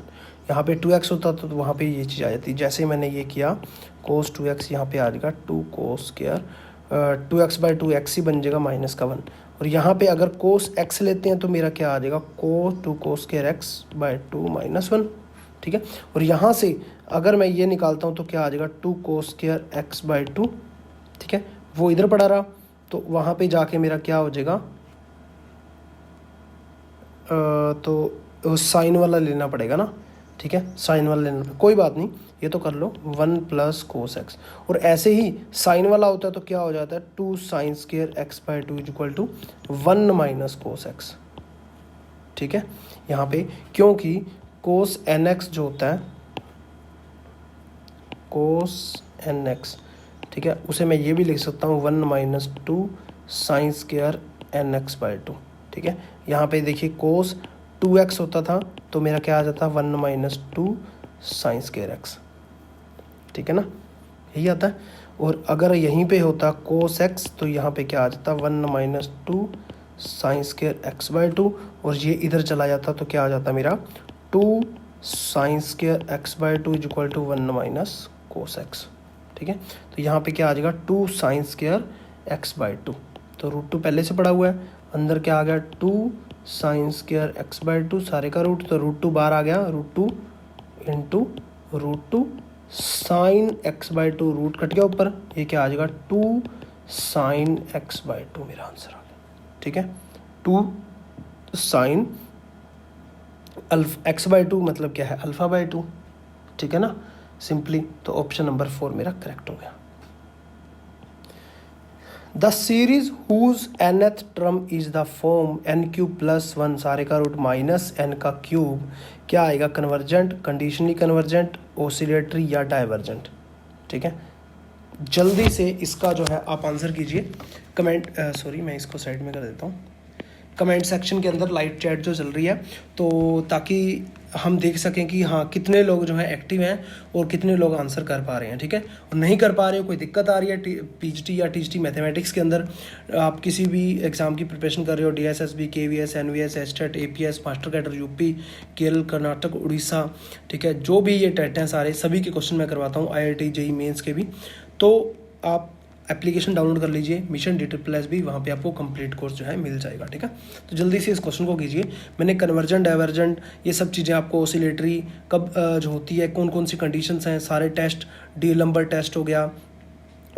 यहाँ पे 2x होता तो वहाँ पे ये चीज़ आ जाती। जैसे मैंने ये किया कोस 2x, यहाँ पे आ जाएगा 2 कोस स्क्वायर 2x/2 x ही बन जाएगा माइनस का 1। और यहाँ पे अगर कोस x लेते हैं तो मेरा क्या आ जाएगा कोस 2 कोस स्क्वायर x/2 माइनस 1। ठीक है, और यहाँ से अगर मैं ये निकालता हूँ तो क्या आ जाएगा 2 कोस स्क्वायर x/2। ठीक है, वो इधर पड़ा रहा, तो वहाँ पे जाके मेरा क्या हो जाएगा, तो साइन वाला लेना पड़ेगा ना। ठीक है, साइन वाला लेना पड़ेगा, कोई बात नहीं, ये तो कर लो 1 प्लस कोस एक्स। और ऐसे ही साइन वाला होता है तो क्या हो जाता है 2 sine square x/2 is equal to 1 minus cos x. ठीक है, यहाँ पे क्योंकि कोस nx जो होता है कोस nx, ठीक है, उसे मैं ये भी लिख सकता हूँ 1 माइनस 2 साइन स्क्वायर nx/2। ठीक है, यहाँ पे देखिए कोस 2x होता था तो मेरा क्या आ जाता 1 माइनस 2 साइन स्क्वायर x। ठीक है ना, यही आता है। और अगर यहीं पे होता cos x तो यहाँ पे क्या आ जाता 1 - 2 साइन स्क्वायर एक्स बाई 2, और ये इधर चला जाता तो क्या आ जाता मेरा 2 sine square x by 2 is equal to 1 - cos x। ठीक है, तो यहाँ पे क्या आ जाएगा 2 साइन स्क्वायर एक्स बाई 2, तो √2 पहले से पड़ा हुआ है, अंदर क्या आ गया 2 साइन स्क्वायर एक्स बाई 2 सारे का रूट, तो √2 बाहर आ गया, √2 into √2 sine x by 2, root cut गया ऊपर, ये क्या आ जाएगा 2 साइन एक्स बाई 2 मेरा आंसर आ गया। ठीक है, 2 साइन एक्स बाई 2 मतलब क्या है अल्फ़ा बाई 2। ठीक है ना, सिंपली, तो ऑप्शन नंबर 4 मेरा करेक्ट हो गया। The series whose nth term is the form n³ + 1 सारे का रूट माइनस n का क्यूब, क्या आएगा कन्वर्जेंट, कंडीशनली कन्वर्जेंट, ओसिलेटरी या डाइवर्जेंट। ठीक है, जल्दी से इसका जो है आप आंसर कीजिए कमेंट, सॉरी मैं इसको साइड में कर देता हूँ, कमेंट सेक्शन के अंदर लाइव चैट जो चल रही है, तो ताकि हम देख सकें कि हाँ कितने लोग जो है एक्टिव हैं और कितने लोग आंसर कर पा रहे हैं। ठीक है, और नहीं कर पा रहे हो, कोई दिक्कत आ रही है पीजीटी या टीजीटी मैथमेटिक्स के अंदर, आप किसी भी एग्ज़ाम की प्रिपरेशन कर रहे हो, DSSB, KVS, NVS, STET, APS, master cadre, UP, Kerala, Karnataka, Orissa, ठीक है, जो भी ये टेट हैं सारे, सभी के क्वेश्चन मैं करवाता हूँ, आईआईटी, जेईई मेंस के भी। तो आप एप्लीकेशन डाउनलोड कर लीजिए मिशन DSSB, वहाँ पे आपको कंप्लीट कोर्स जो है मिल जाएगा। ठीक है, तो जल्दी से इस क्वेश्चन को कीजिए। मैंने कन्वर्जेंट, डाइवर्जेंट, ये सब चीज़ें आपको, ओसिलेटरी कब जो होती है, कौन कौन सी कंडीशंस हैं, सारे टेस्ट, डी-लंबर टेस्ट हो गया,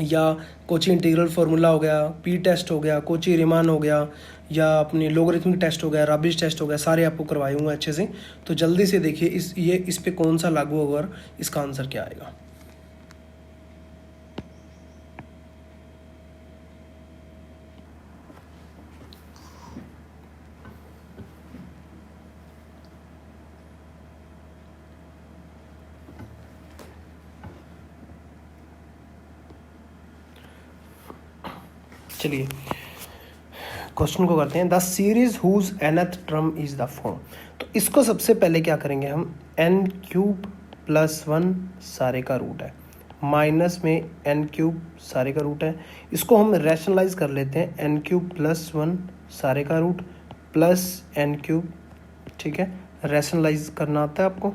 या कोची इंटीग्रल फार्मूला हो गया, पी टेस्ट हो गया, कोची रिमान हो गया, या अपनी लोगरिथमिक टेस्ट हो गया, राबिश टेस्ट हो गया, सारे आपको करवाए हुए अच्छे से। तो जल्दी से देखिए इस पे कौन सा लागू होगा और इसका आंसर क्या आएगा। चलिए क्वेश्चन को करते हैं। The series whose nth term is the form, तो इसको सबसे पहले क्या करेंगे हम, n³ + 1 सारे का रूट है, माइनस में n³ सारे का रूट है, इसको हम रैशनलाइज कर लेते हैं, n³ + 1 सारे का रूट प्लस n³। ठीक है, रैशनलाइज करना आता है आपको,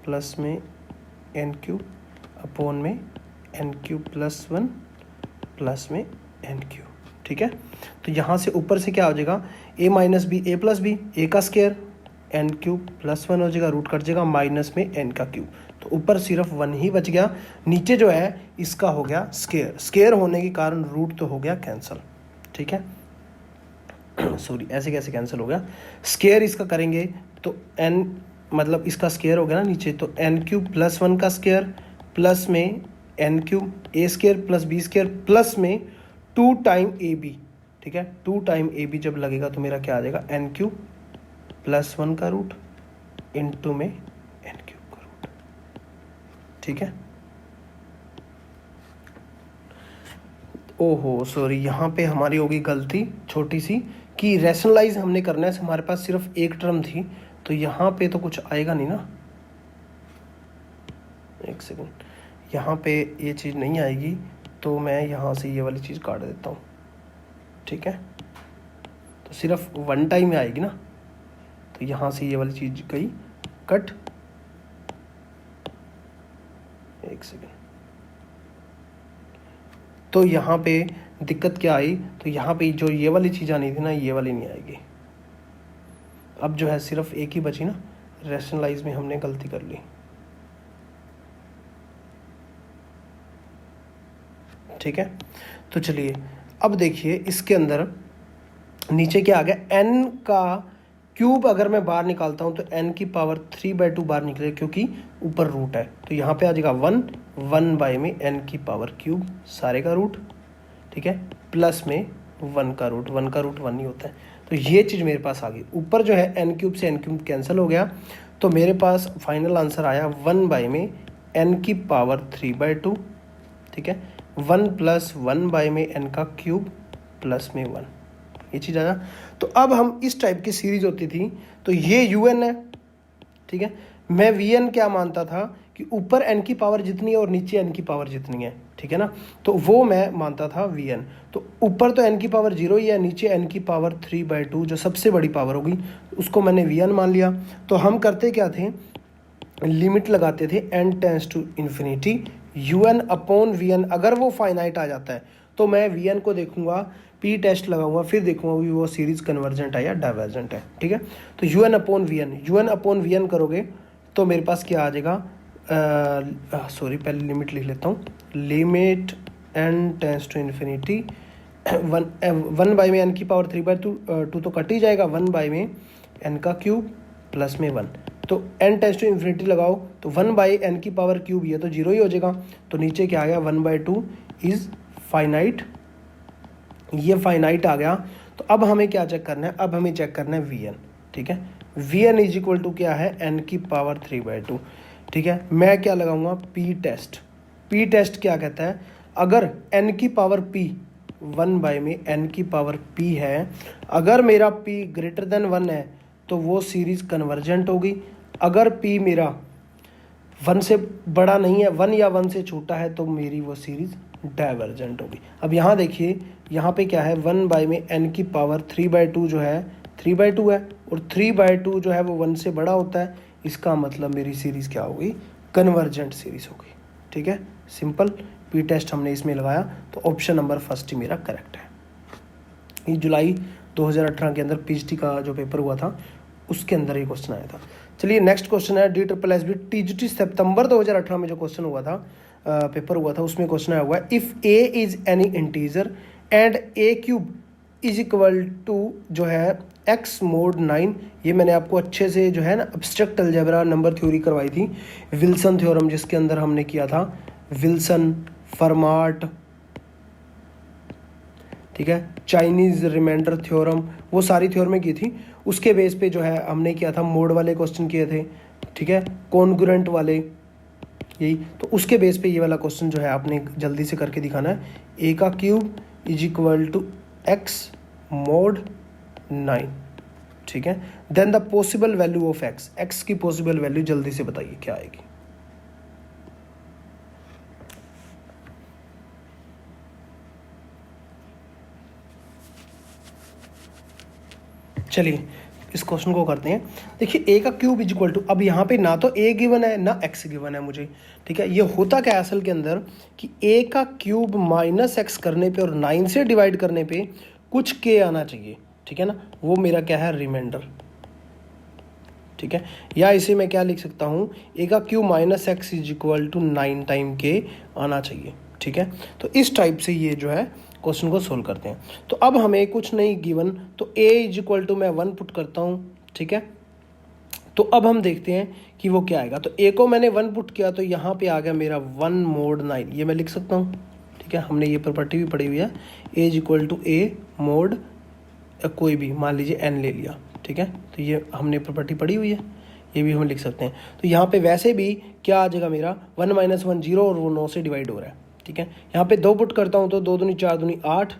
प्लस में n³ अपॉन में n³ + 1 प्लस में n³। ठीक है, तो यहाँ से ऊपर से क्या हो जाएगा, a - b, a + b, a का स्क्वायर, n³ + 1 हो जाएगा, रूट कट जाएगा, माइनस में n का क्यूब, तो ऊपर सिर्फ 1 ही बच गया, नीचे जो है इसका हो गया स्क्वायर, स्क्वायर होने के कारण रूट तो हो गया कैंसिल। ठीक है, सॉरी ऐसे कैसे कैंसिल हो गया, स्क्वायर इसका करेंगे तो n मतलब इसका स्क्वायर हो गया ना नीचे, तो n³ + 1 का स्क्वायर प्लस में n³ a² + b² प्लस में 2 टाइम ab। ठीक है, 2 टाइम ab जब लगेगा तो मेरा क्या आ जाएगा, n³ + 1 का रूट इंटू में n³ का रूट। ठीक है, ओहो सॉरी, यहाँ पे हमारी होगी गलती छोटी सी, कि रैशनलाइज हमने करना है, हमारे पास सिर्फ एक टर्म थी, तो यहाँ पे तो कुछ आएगा नहीं ना, एक सेकेंड, यहाँ पे ये चीज़ नहीं आएगी, तो मैं यहाँ से ये वाली चीज़ काट देता हूँ। ठीक है, तो सिर्फ 1 टाइम में आएगी ना, तो यहाँ से ये वाली चीज़ गई कट, एक सेकेंड, तो यहाँ पे दिक्कत क्या आई, तो यहाँ पे जो ये वाली चीज़ आनी थी ना, ये वाली नहीं आएगी। अब जो है सिर्फ एक ही बची ना, रैशनलाइज में हमने गलती कर ली। ठीक है, तो चलिए अब देखिए इसके अंदर नीचे क्या आ गया, n का क्यूब अगर मैं बाहर निकालता हूँ तो n की पावर 3/2 बाहर निकलेगा, क्योंकि ऊपर रूट है, तो यहाँ पे आ जाएगा 1 में n की पावर क्यूब सारे का रूट। ठीक है, प्लस में 1 का रूट, 1 का रूट 1 ही होता है, तो ये चीज़ मेरे पास आ गई। ऊपर जो है n³ से n³ कैंसिल हो गया, तो मेरे पास फाइनल आंसर आया 1 में n की पावर 3/2। ठीक है, 1 + 1 में n का क्यूब प्लस में 1, ये चीज़ आया। तो अब हम इस टाइप की सीरीज होती थी, तो ये un है। ठीक है, मैं vn क्या मानता था कि ऊपर n की पावर जितनी है और नीचे n की पावर जितनी है, ठीक है ना, तो वो मैं मानता था Vn। तो ऊपर तो n की पावर 0 ही है, नीचे n की पावर 3/2 जो सबसे बड़ी पावर होगी उसको मैंने Vn मान लिया। तो हम करते क्या थे, लिमिट लगाते थे n tends to infinity un/Vn। अगर वो फाइनाइट आ जाता है तो मैं Vn को देखूंगा, पी टेस्ट लगाऊंगा, फिर देखूंगा कि वो सीरीज कन्वर्जेंट है या डाइवर्जेंट है, ठीक है। तो un/Vn करोगे तो मेरे पास क्या आ जाएगा, सॉरी पहले लिमिट लिख लेता हूँ, limit n tends to infinity 1 by में n की पावर 3/2 तो कट ही जाएगा, 1 बाई में n का क्यूब प्लस में 1, तो n टेंस टू इन्फिनिटी लगाओ तो 1 बाई n की पावर क्यूब ये तो 0 ही हो जाएगा। तो नीचे क्या आ गया, 1/2 इज़ फाइनाइट, ये फाइनाइट आ गया। तो अब हमें क्या चेक करना है, अब हमें चेक करना है Vn, ठीक है। Vn इज इक्वल टू क्या है, n की पावर 3/2, ठीक है। मैं क्या लगाऊंगा, पी टेस्ट। पी टेस्ट क्या कहता है, अगर n की पावर p 1 बाई में n की पावर p है, अगर मेरा p ग्रेटर देन 1 है तो वो सीरीज कन्वर्जेंट होगी, अगर p मेरा 1 से बड़ा नहीं है, 1 या 1 से छोटा है तो मेरी वो सीरीज डाइवर्जेंट होगी। अब यहाँ देखिए, यहाँ पे क्या है, 1 बाई में n की पावर 3/2 जो है 3/2 है, और 3/2 जो है वो 1 से बड़ा होता है, इसका मतलब मेरी सीरीज़ क्या होगी, कन्वर्जेंट सीरीज़ होगी, ठीक है। सिंपल पी टेस्ट हमने इसमें लगाया तो ऑप्शन नंबर फर्स्ट ही मेरा करेक्ट है। ये जुलाई 2018 के अंदर पीएचडी का जो पेपर हुआ था उसके अंदर ये क्वेश्चन आया था। चलिए नेक्स्ट क्वेश्चन है, DSSB टीजीटी सितंबर 2018 में जो क्वेश्चन हुआ था, पेपर हुआ था, उसमें क्वेश्चन आया हुआ है, if a is any integer and a³ is equal to जो है x mod 9। ये मैंने आपको अच्छे से जो है ना एब्स्ट्रैक्ट अलजेब्रा नंबर थ्योरी करवाई थी, विल्सन थ्योरम जिसके अंदर हमने किया था, विल्सन, फरमाट, ठीक है, चाइनीज रिमाइंडर थ्योरम, वो सारी थ्योरमें की थी। उसके बेस पे जो है हमने किया था, मोड वाले क्वेश्चन किए थे, ठीक है, कॉन्ग्रुएंट वाले, यही। तो उसके बेस पे ये वाला क्वेश्चन जो है आपने जल्दी से करके दिखाना है, a³ is equal to x mod 9, ठीक है। Then the possible value of x की पॉसिबल वैल्यू जल्दी से बताइए क्या आएगी। चलिए इस क्वेश्चन को करते हैं। देखिए a³ इज इक्वल टू, अब यहाँ पे ना तो a गिवन है ना x गिवन है मुझे, ठीक है। ये होता क्या है असल के अंदर कि a³ माइनस x करने पे और 9 से डिवाइड करने पे कुछ k आना चाहिए, ठीक है ना, वो मेरा क्या है, रिमाइंडर, ठीक है। या इसे मैं क्या लिख सकता हूँ, a³ minus x is equal to 9 time k आना चाहिए, ठीक है। तो इस टाइप से ये जो है क्वेश्चन को सोल्व करते हैं। तो अब हमें कुछ नहीं गिवन, तो a इज इक्वल टू मैं 1 पुट करता हूँ, ठीक है। तो अब हम देखते हैं कि वो क्या आएगा। तो a को मैंने 1 पुट किया तो यहाँ पे आ गया मेरा 1 mod 9, ये मैं लिख सकता हूँ, ठीक है। हमने ये प्रॉपर्टी भी पढ़ी हुई है, a is equal to a mod कोई भी, मान लीजिए n ले लिया, ठीक है। तो ये हमने प्रॉपर्टी पढ़ी हुई है, ये भी हम लिख सकते हैं। तो यहाँ पे वैसे भी क्या आ जाएगा मेरा 1 - 1 0 और वो 9 से डिवाइड हो रहा है, ठीक है। यहाँ पे 2 पुट करता हूँ तो 2 दूनी 4 दूनी 8,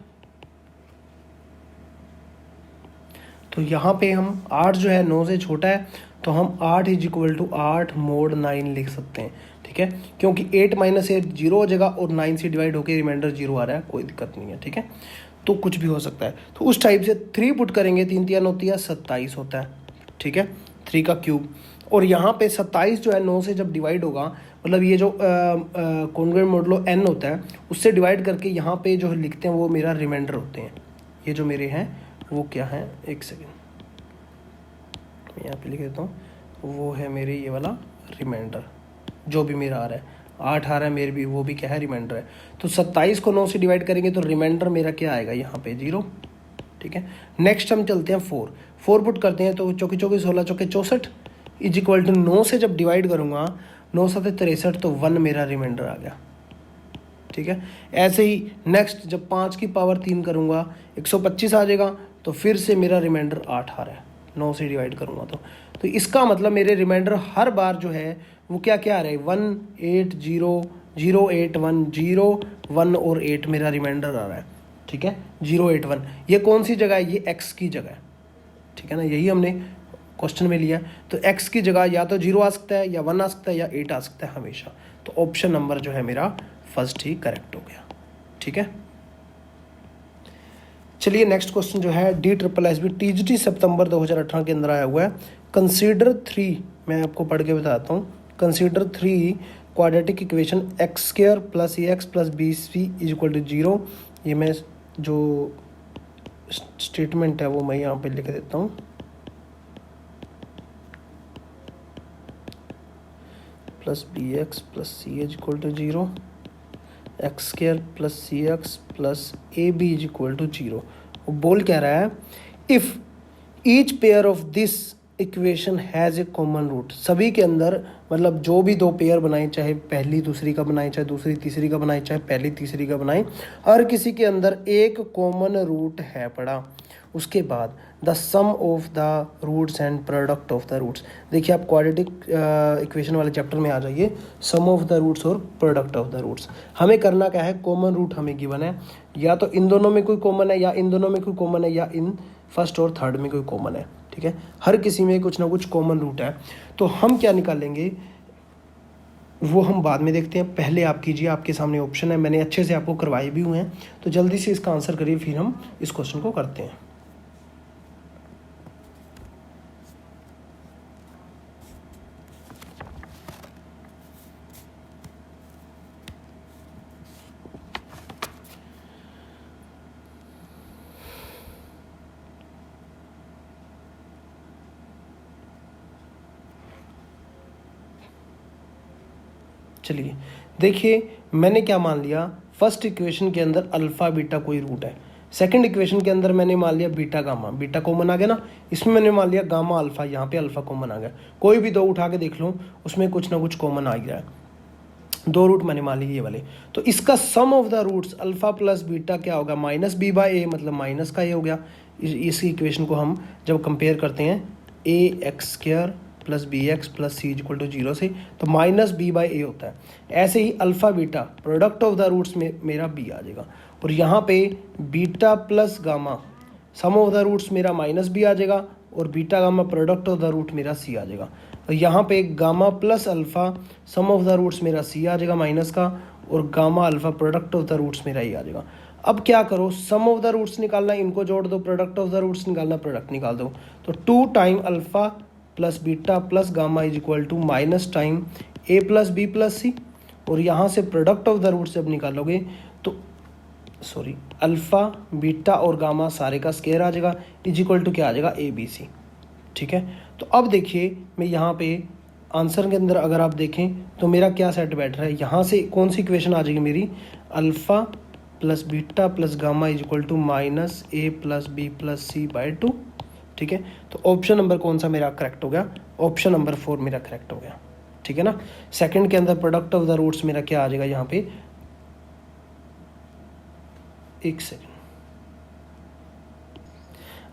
तो यहाँ पे हम 8 जो है 9 से छोटा है तो हम 8 इज इक्वल टू 8 mod 9 लिख सकते हैं, ठीक है। क्योंकि 8 - 8 0 हो जाएगा और 9 से डिवाइड होकर रिमाइंडर 0 आ रहा है, कोई दिक्कत नहीं है, ठीक है। तो कुछ भी हो सकता है। तो उस टाइप से 3 पुट करेंगे, 3 3 होती है 27 होता है, ठीक है, 3 का क्यूब। और यहाँ पे 27 जो है 9 से जब डिवाइड होगा, मतलब ये जो कॉन्ग्रुएंट मॉडुलो n होता है उससे डिवाइड करके यहाँ पे जो लिखते हैं वो मेरा रिमाइंडर होते हैं। ये जो मेरे हैं वो क्या है, एक सेकेंड मैं यहाँ पे लिख देता हूँ, वो है मेरे ये वाला रिमाइंडर, जो भी मेरा आ रहा है 8 आ रहा है मेरे भी, वो भी क्या है, रिमाइंडर है। तो 27 को 9 से डिवाइड करेंगे तो रिमाइंडर मेरा क्या आएगा, यहाँ पे 0, ठीक है। नेक्स्ट हम चलते हैं 4 पुट करते हैं तो चौकी चौकी 16 चौके 64 इज इक्वल टू 9 से जब डिवाइड करूँगा 9 7 63 तो 1 मेरा रिमाइंडर आ गया, ठीक है। ऐसे ही नेक्स्ट जब 5 की पावर 3 करूँगा 125 आ जाएगा, तो फिर से मेरा रिमाइंडर 8 आ रहा है 9 से डिवाइड करूँगा तो इसका मतलब मेरे रिमाइंडर हर बार जो है वो क्या क्या आ रहा है, 1 8 0 0 8 1 0 1 और 8 मेरा रिमाइंडर आ रहा है, ठीक है, 0 8 1। ये कौन सी जगह है, ये x की जगह है, ठीक है ना। यही हमने क्वेश्चन में लिया है, तो x की जगह या तो 0 आ सकता है या 1 आ सकता है या 8 आ सकता है हमेशा। तो ऑप्शन नंबर जो है मेरा फर्स्ट ही करेक्ट हो गया। ठीक है, चलिए नेक्स्ट क्वेश्चन जो है DSSB TGT सितंबर 2018 के अंदर आया हुआ है। कंसीडर 3, मैं आपको पढ़ के बताता हूँ। Consider 3 quadratic equation x² + ax + bc = 0। ये मैं जो स्टेटमेंट है वो मैं यहाँ पे लिख देता हूँ। +bx + ch = 0, x² + cx + ab = 0। वो बोल कह रहा है if each pair of this equation has a common root. सभी के अंदर मतलब जो भी दो पेयर बनाए, चाहे पहली दूसरी का बनाए, चाहे दूसरी तीसरी का बनाए, चाहे पहली तीसरी का बनाए, हर किसी के अंदर एक कॉमन रूट है पड़ा। उसके बाद the sum of the roots and product of the roots. देखिए आप क्वाड्रेटिक इक्वेशन वाले चैप्टर में आ जाइए, सम ऑफ द रूट्स और प्रोडक्ट ऑफ द रूट्स। हमें करना क्या है, कॉमन रूट हमें गिवन है, या तो इन दोनों में कोई कॉमन है, या इन दोनों में कोई कॉमन है, या इन फर्स्ट और थर्ड में कोई कॉमन है। ठीक है, हर किसी में कुछ ना कुछ कॉमन रूट है। तो हम क्या निकालेंगे वो हम बाद में देखते हैं, पहले आप कीजिए, आपके सामने ऑप्शन है, मैंने अच्छे से आपको करवाए भी हुए हैं। तो जल्दी से इसका आंसर करिए, फिर हम इस क्वेश्चन को करते हैं। चलिए देखिए, मैंने क्या मान लिया, फर्स्ट इक्वेशन के अंदर अल्फ़ा बीटा कोई रूट है, सेकंड इक्वेशन के अंदर मैंने मान लिया बीटा गामा, बीटा कॉमन आ गया ना, इसमें मैंने मान लिया गामा अल्फ़ा, यहाँ पे अल्फ़ा कॉमन आ गया। कोई भी दो उठा के देख लो, उसमें कुछ ना कुछ कॉमन आ गया है। दो रूट मैंने मान लिए ये वाले। तो इसका sum of the roots alpha plus beta क्या होगा, -b/a, मतलब माइनस का ये हो गया। इस इक्वेशन को हम जब कंपेयर करते हैं ax² + bx + c = 0 से, तो -b/a होता है। ऐसे ही alpha beta product of the roots में मेरा b आ जाएगा, और यहाँ पे beta plus gamma sum of the roots मेरा -b आ जाएगा, और beta gamma product of the root मेरा c आ जाएगा। तो यहाँ पे gamma plus alpha sum of the roots मेरा c आ जाएगा माइनस का, और gamma alpha product of the roots मेरा ये आ जाएगा। अब क्या करो, सम ऑफ द रूट्स निकालना, इनको जोड़ दो, प्रोडक्ट ऑफ द रूट्स निकालना, प्रोडक्ट निकाल दो। तो 2 time alpha plus beta plus gamma = minus time a + b + c, और यहाँ से प्रोडक्ट ऑफ द रूट्स जब निकालोगे तो अल्फ़ा बीटा और गामा सारे का स्केयर आ जाएगा, = क्या आ जाएगा, ABC। ठीक है, तो अब देखिए मैं यहाँ पे आंसर के अंदर अगर आप देखें तो मेरा क्या सेट बैठ रहा है, यहाँ से कौन सी इक्वेशन आ जाएगी मेरी, alpha plus beta plus gamma = -a + b + c/2। ठीक है, तो ऑप्शन नंबर कौन सा मेरा करेक्ट हो गया, ऑप्शन नंबर 4 मेरा करेक्ट हो गया। ठीक है ना, सेकंड के अंदर प्रोडक्ट ऑफ द रूट्स मेरा क्या आ जाएगा, यहाँ पे एक सेकंड,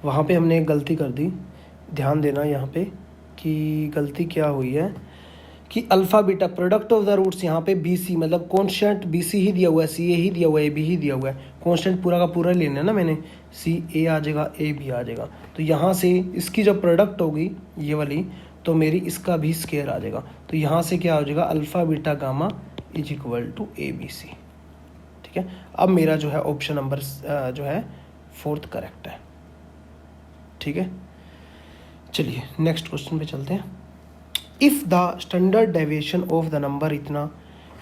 वहाँ पे हमने एक गलती कर दी, ध्यान देना यहाँ पे कि गलती क्या हुई है कि alpha beta product of the roots यहाँ पे BC, मतलब कॉन्स्टेंट BC ही दिया हुआ है, CA ही दिया हुआ है, AB ही दिया हुआ है, कॉन्स्टेंट पूरा का पूरा लेना है ना मैंने, CA आ जाएगा, AB आ जाएगा। तो यहाँ से इसकी जब प्रोडक्ट होगी ये वाली, तो मेरी इसका भी स्केयर आ जाएगा। तो यहाँ से क्या हो जाएगा, अल्फ़ा बीटा गामा = ABC। ठीक है, अब मेरा जो है ऑप्शन नंबर जो है 4th करेक्ट है। ठीक है, चलिए नेक्स्ट क्वेश्चन पे चलते हैं। If the standard deviation of the number इतना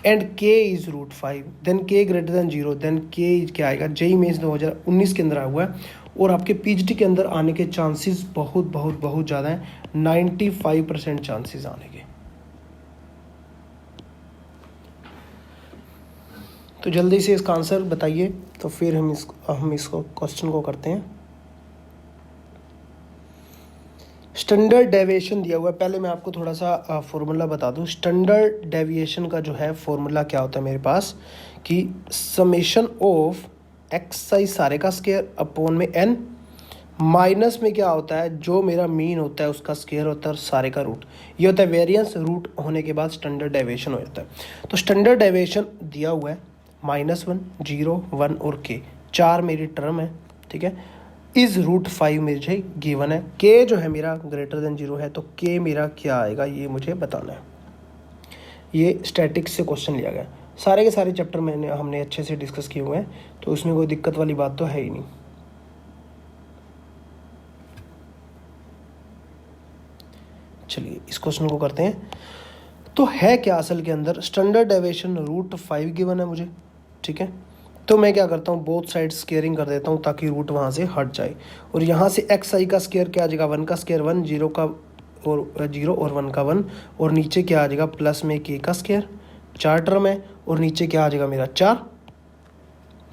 and k is √5 then k > 0 then k क्या आएगा, JEE मेंस 2019 के अंदर आया हुआ है, और आपके PGT के अंदर आने के चांसेस बहुत बहुत बहुत ज़्यादा हैं, 95% चांसेस आने के। तो जल्दी से इसका आंसर बताइए, तो फिर हम इसको क्वेश्चन को करते हैं। स्टैंडर्ड डेविएशन दिया हुआ है, पहले मैं आपको थोड़ा सा फॉर्मूला बता दूं। स्टैंडर्ड डेविएशन का जो है फॉर्मूला क्या होता है मेरे पास, कि समेशन ऑफ xi सारे का स्केयर अपॉन में n, माइनस में क्या होता है, जो मेरा मीन होता है उसका स्केयर होता है, और सारे का रूट। ये होता है वेरिएंस, रूट होने के बाद स्टैंडर्ड डेविएशन हो जाता है। तो स्टैंडर्ड डेविएशन दिया हुआ है -1, 0, 1 और k, 4 मेरी टर्म है। ठीक है, इज √5 मुझे गिवन है। के जो है मेरा ग्रेटर देन 0 है, तो के मेरा क्या आएगा ये मुझे बताना है। ये स्टैटिक्स से क्वेश्चन लिया गया। सारे के सारे चैप्टर हमने अच्छे से डिस्कस किए हुए हैं, तो उसमें कोई दिक्कत वाली बात तो है ही नहीं। चलिए इस क्वेश्चन को करते हैं। तो है क्या असल के अंदर, स्टैंडर्ड डेविएशन √5 गिवन है मुझे, ठीक है। तो मैं क्या करता हूँ, बोथ साइड स्केयरिंग कर देता हूँ ताकि रूट वहाँ से हट जाए। और यहाँ से एक्स आई का स्केयर क्या आ जाएगा, 1 का स्केयर 1, 0 का और 0 और 1 का 1, और नीचे क्या आ जाएगा प्लस में के का स्केयर, 4 टर्म है, और नीचे क्या आ जाएगा मेरा 4,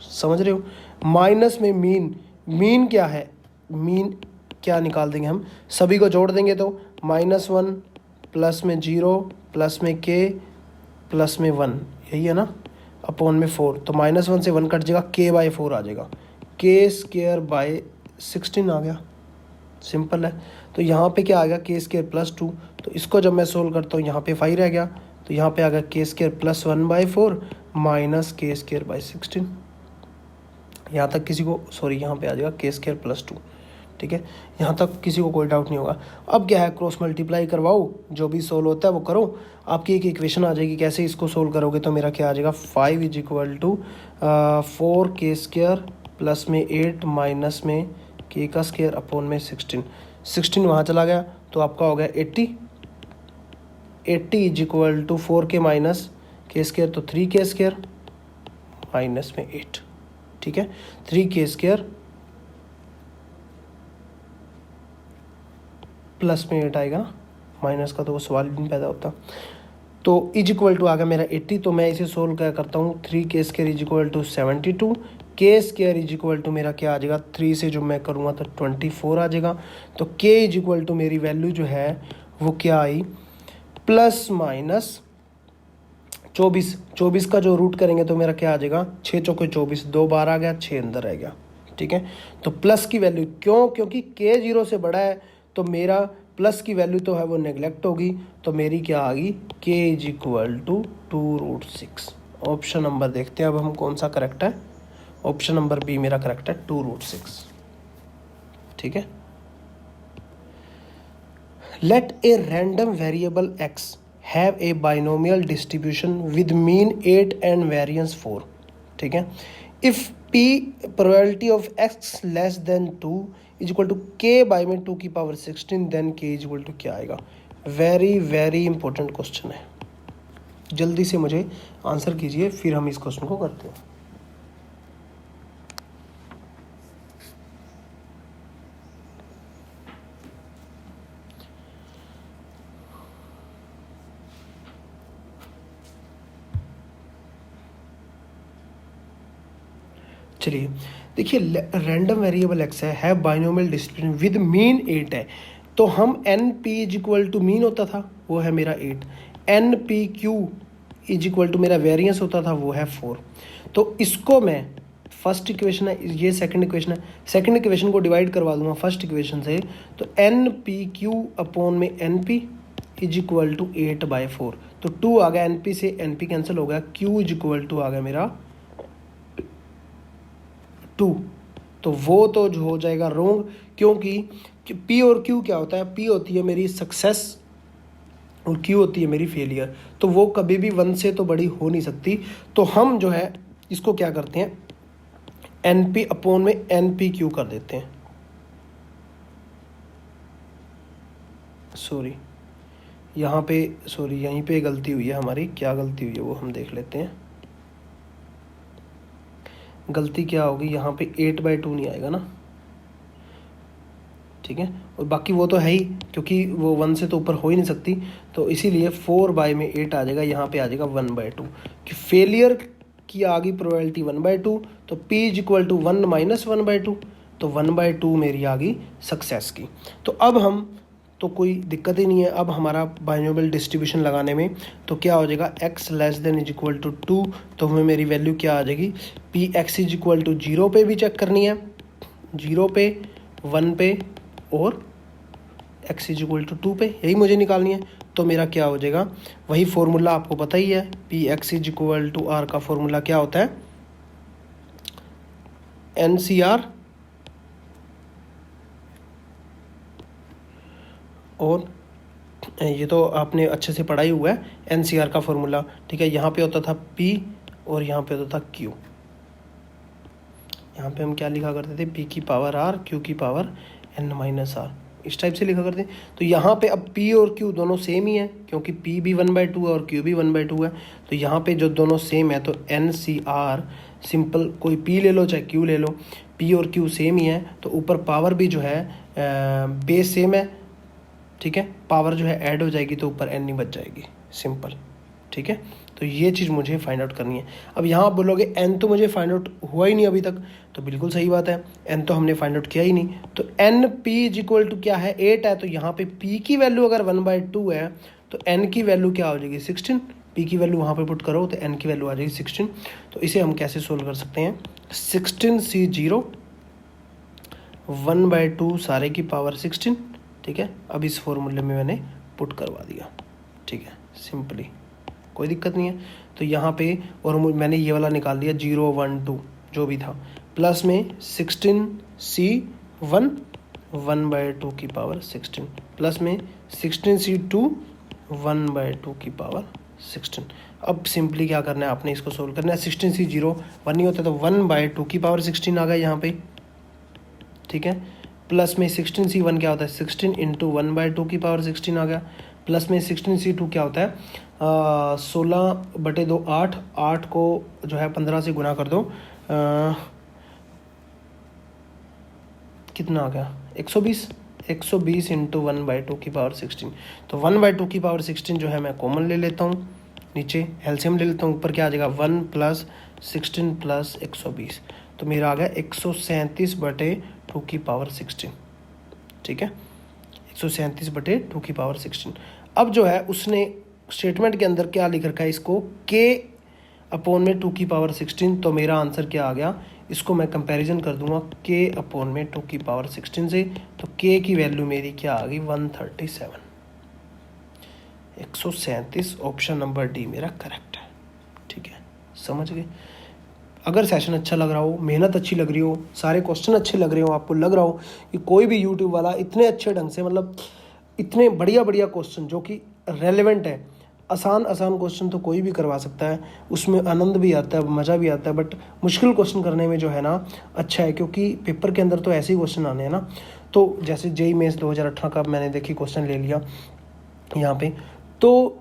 समझ रहे हो। माइनस में मीन क्या है, मीन क्या निकाल देंगे हम, सभी को जोड़ देंगे तो -1 प्लस में 0 प्लस में के प्लस में 1, यही है ना, अपॉन में 4। तो -1 से 1 कट जाएगा, k/4 आ जाएगा, k²/16 आ गया, सिंपल है। तो यहाँ पे क्या आ गया, k² + 2। तो इसको जब मैं सोल्व करता हूँ यहाँ पे 5 रह गया, तो यहाँ पे आ गया k² + 1/4 माइनस k²/16। यहाँ तक किसी को, सॉरी यहाँ पे आ जाएगा k² + 2, ठीक है। यहाँ तक किसी को कोई डाउट नहीं होगा। अब क्या है, क्रॉस मल्टीप्लाई करवाओ, जो भी सोल्व होता है वो करो, आपकी एक इक्वेशन आ जाएगी। कैसे इसको सोल्व करोगे, तो मेरा क्या आ जाएगा, 5 = 4k² प्लस में 8 माइनस में k का स्क्वायर अपॉन में 16 वहाँ चला गया, तो आपका हो गया 80 = 4k माइनस k² तो 3k² माइनस में 8, ठीक है। 3k² प्लस में 8 आएगा, माइनस का तो वो सवाल भी नहीं पैदा होता। तो = आ गया मेरा 80। तो मैं इसे सोल्व क्या करता हूँ, 3k² = 72, k² मेरा क्या आ जाएगा, 3 से जो मैं करूँगा तो 24 आ जाएगा। तो k मेरी वैल्यू जो है वो क्या आई, ±24 का जो रूट करेंगे तो मेरा क्या आ जाएगा, 6 चौके 24, 2 बार आ गया, 6 अंदर रह गया, ठीक है। तो प्लस की वैल्यू क्योंकि k 0 से बड़ा है, तो मेरा प्लस की वैल्यू तो है वो नेगलेक्ट होगी, तो मेरी क्या आ गई, k = 2√6। ऑप्शन नंबर देखते हैं अब हम कौन सा करेक्ट है। ऑप्शन नंबर बी मेरा करेक्ट है, 2√6, ठीक है। Let a random variable x have a binomial distribution with mean 8 and variance 4, ठीक है। If p probability of x less than 2 = k/2⁴, then k = क्या आएगा। वेरी इंपॉर्टेंट क्वेश्चन है, जल्दी से मुझे आंसर कीजिए, फिर हम इस क्वेश्चन को करते हैं। चलिए देखिए, रैंडम वेरिएबल x है बाइनोमियल डिस्ट्रीब्यूशन विद मीन 8 है, तो हम np = मीन होता था, वो है मेरा 8, npq = मेरा वेरिएंस होता था, वो है 4। तो इसको मैं, फर्स्ट इक्वेशन है ये, सेकंड इक्वेशन है, सेकंड इक्वेशन को डिवाइड करवा दूंगा फर्स्ट इक्वेशन से, तो npq अपॉन में np = 8/4। तो 2 आ गया, np से np कैंसिल हो गया, q = आ गया मेरा 2। तो वो तो जो हो जाएगा रोंग, क्योंकि P और Q क्या होता है, P होती है मेरी सक्सेस और Q होती है मेरी फेलियर, तो वो कभी भी 1 से तो बड़ी हो नहीं सकती। तो हम जो है इसको क्या करते हैं, NP अपॉन में NPQ कर देते हैं। सॉरी यहाँ पे, सॉरी यहीं पे गलती हुई है हमारी, क्या गलती हुई है वो हम देख लेते हैं। गलती क्या होगी, यहाँ पे 8/2 नहीं आएगा ना, ठीक है। और बाकी वो तो है ही, क्योंकि वो 1 से तो ऊपर हो ही नहीं सकती, तो इसीलिए 4/8 आ जाएगा, यहाँ पे आ जाएगा 1/2 कि फेलियर की आ गई प्रोबेबिलिटी 1/2। तो P = 1 - 1/2, तो 1/2 मेरी आ गई सक्सेस की। तो अब हम, तो कोई दिक्कत ही नहीं है अब हमारा बाइनोमियल डिस्ट्रीब्यूशन लगाने में। तो क्या हो जाएगा, x <= 2, तो हमें मेरी वैल्यू क्या आ जाएगी, Px = 0 पे भी चेक करनी है, 0 पे, 1 पे और x = 2 पे, यही मुझे निकालनी है। तो मेरा क्या हो जाएगा, वही फॉर्मूला आपको पता ही है, Px = r का फॉर्मूला क्या होता है, NCR और ये तो आपने अच्छे से पढ़ा ही हुआ है एनसीआर का फॉर्मूला, ठीक है। यहाँ पे होता था P और यहाँ पे होता था Q। यहाँ पे हम क्या लिखा करते थे, P की पावर R, Q की पावर n-r, इस टाइप से लिखा करते हैं। तो यहाँ पे अब P और Q दोनों सेम ही है, क्योंकि P भी 1/2 है और Q भी 1/2 है। तो यहाँ पे जो दोनों सेम है तो NCR सिंपल, कोई P ले लो चाहे Q ले लो, P और Q सेम ही है। तो ऊपर पावर भी जो है बेस सेम है, ठीक है। पावर जो है ऐड हो जाएगी तो ऊपर n ही बच जाएगी, सिंपल, ठीक है। तो ये चीज़ मुझे फाइंड आउट करनी है। अब यहाँ आप बोलोगे n तो मुझे फाइंड आउट हुआ ही नहीं अभी तक, तो बिल्कुल सही बात है, n तो हमने फाइंड आउट किया ही नहीं। तो NP इक्वल टू क्या है, 8 है। तो यहाँ पे P की वैल्यू अगर 1/2 है तो n की वैल्यू क्या हो जाएगी, 16। P की वैल्यू वहाँ पे पुट करो तो n की वैल्यू आ जाएगी 16। तो इसे हम कैसे सोल्व कर सकते हैं, 16C0 1/2 सारे की पावर 16, ठीक है। अब इस फॉर्मूले में मैंने पुट करवा दिया, ठीक है, सिंपली, कोई दिक्कत नहीं है। तो यहाँ पे और मैंने ये वाला निकाल दिया 0 1 2 जो भी था, प्लस में 16C1 1/2 की पावर 16, प्लस में 16C2 1/2 की पावर 16। अब सिंपली क्या करना है, आपने इसको सोल्व करना है। 16C0 1 नहीं होता तो 1/2 की पावर 16 आ गया यहाँ पे, ठीक है। प्लस में 16C1 क्या होता है, 16 इंटू 1/2 की पावर 16 आ गया। प्लस में 16C2 क्या होता है, 16/2 8, 8 को जो है 15 से गुना कर दो, कितना आ गया, 120, 120 इंटू 1/2 की पावर 16। तो 1/2 की पावर 16 जो है मैं कॉमन ले लेता हूँ, नीचे एलसीएम ले लेता हूँ, ऊपर क्या आ जाएगा 1 + 16 + 120, तो मेरा आ गया 137/2 की पावर 16, ठीक है, 137/2 की पावर 16। अब जो है उसने स्टेटमेंट के अंदर क्या लिख रखा है, इसको k/2 की पावर 16। तो मेरा आंसर क्या आ गया, इसको मैं कंपैरिजन कर दूंगा k/2 की पावर 16 से, तो k की वैल्यू मेरी क्या आ गई 137, 137। ऑप्शन नंबर डी मेरा करेक्ट है, ठीक है, समझ गए। अगर सेशन अच्छा लग रहा हो, मेहनत अच्छी लग रही हो, सारे क्वेश्चन अच्छे लग रहे हो, आपको लग रहा हो कि कोई भी यूट्यूब वाला इतने अच्छे ढंग से, मतलब इतने बढ़िया बढ़िया क्वेश्चन जो कि रेलेवेंट है, आसान क्वेश्चन तो कोई भी करवा सकता है, उसमें आनंद भी आता है, मज़ा भी आता है, बट मुश्किल क्वेश्चन करने में जो है ना अच्छा है, क्योंकि पेपर के अंदर तो ऐसे ही क्वेश्चन आने हैं ना। तो जैसे जेईई मेंस 2018 का मैंने देखी क्वेश्चन ले लिया यहाँ पे, तो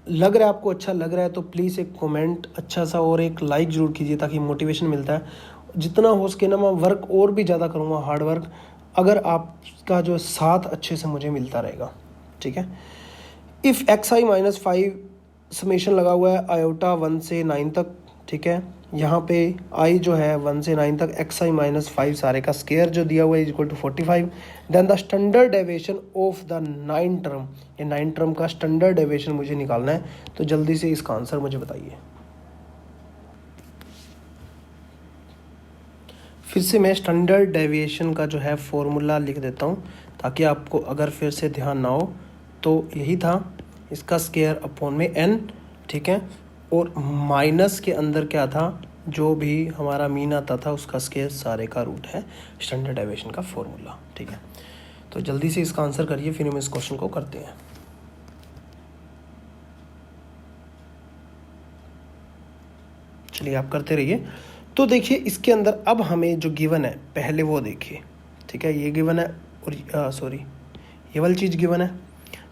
लग रहा है आपको अच्छा लग रहा है तो प्लीज़ एक कमेंट अच्छा सा और एक लाइक ज़रूर कीजिए, ताकि मोटिवेशन मिलता है। जितना हो सके ना मैं वर्क और भी ज़्यादा करूँगा, हार्ड वर्क, अगर आपका जो साथ अच्छे से मुझे मिलता रहेगा, ठीक है। इफ़ xi - 5 समेशन लगा हुआ है आयोटा 1 से 9 तक, ठीक है। यहाँ पे i जो है 1 से 9 तक, xi - 5 सारे का स्केयर जो दिया हुआ है equal to 45। Then the standard deviation of the 9 term, ये 9 टर्म का स्टैंडर्ड डेविएशन मुझे निकालना है। तो जल्दी से इसका आंसर मुझे बताइए। फिर से मैं स्टैंडर्ड डेविएशन का जो है फॉर्मूला लिख देता हूँ, ताकि आपको अगर फिर से ध्यान ना हो, तो यही था, इसका स्केयर अपॉन में n, ठीक है, और माइनस के अंदर क्या था, जो भी हमारा मीन आता था उसका स्केयर सारे का रूट है स्टैंडर्ड डेविएशन का फॉर्मूला, ठीक है। तो जल्दी से इसका आंसर करिए, फिर हम इस क्वेश्चन को करते हैं। चलिए आप करते रहिए। तो देखिए इसके अंदर अब हमें जो गिवन है पहले वो देखिए, ठीक है, ये गिवन है और सॉरी ये वाली चीज़ गिवन है।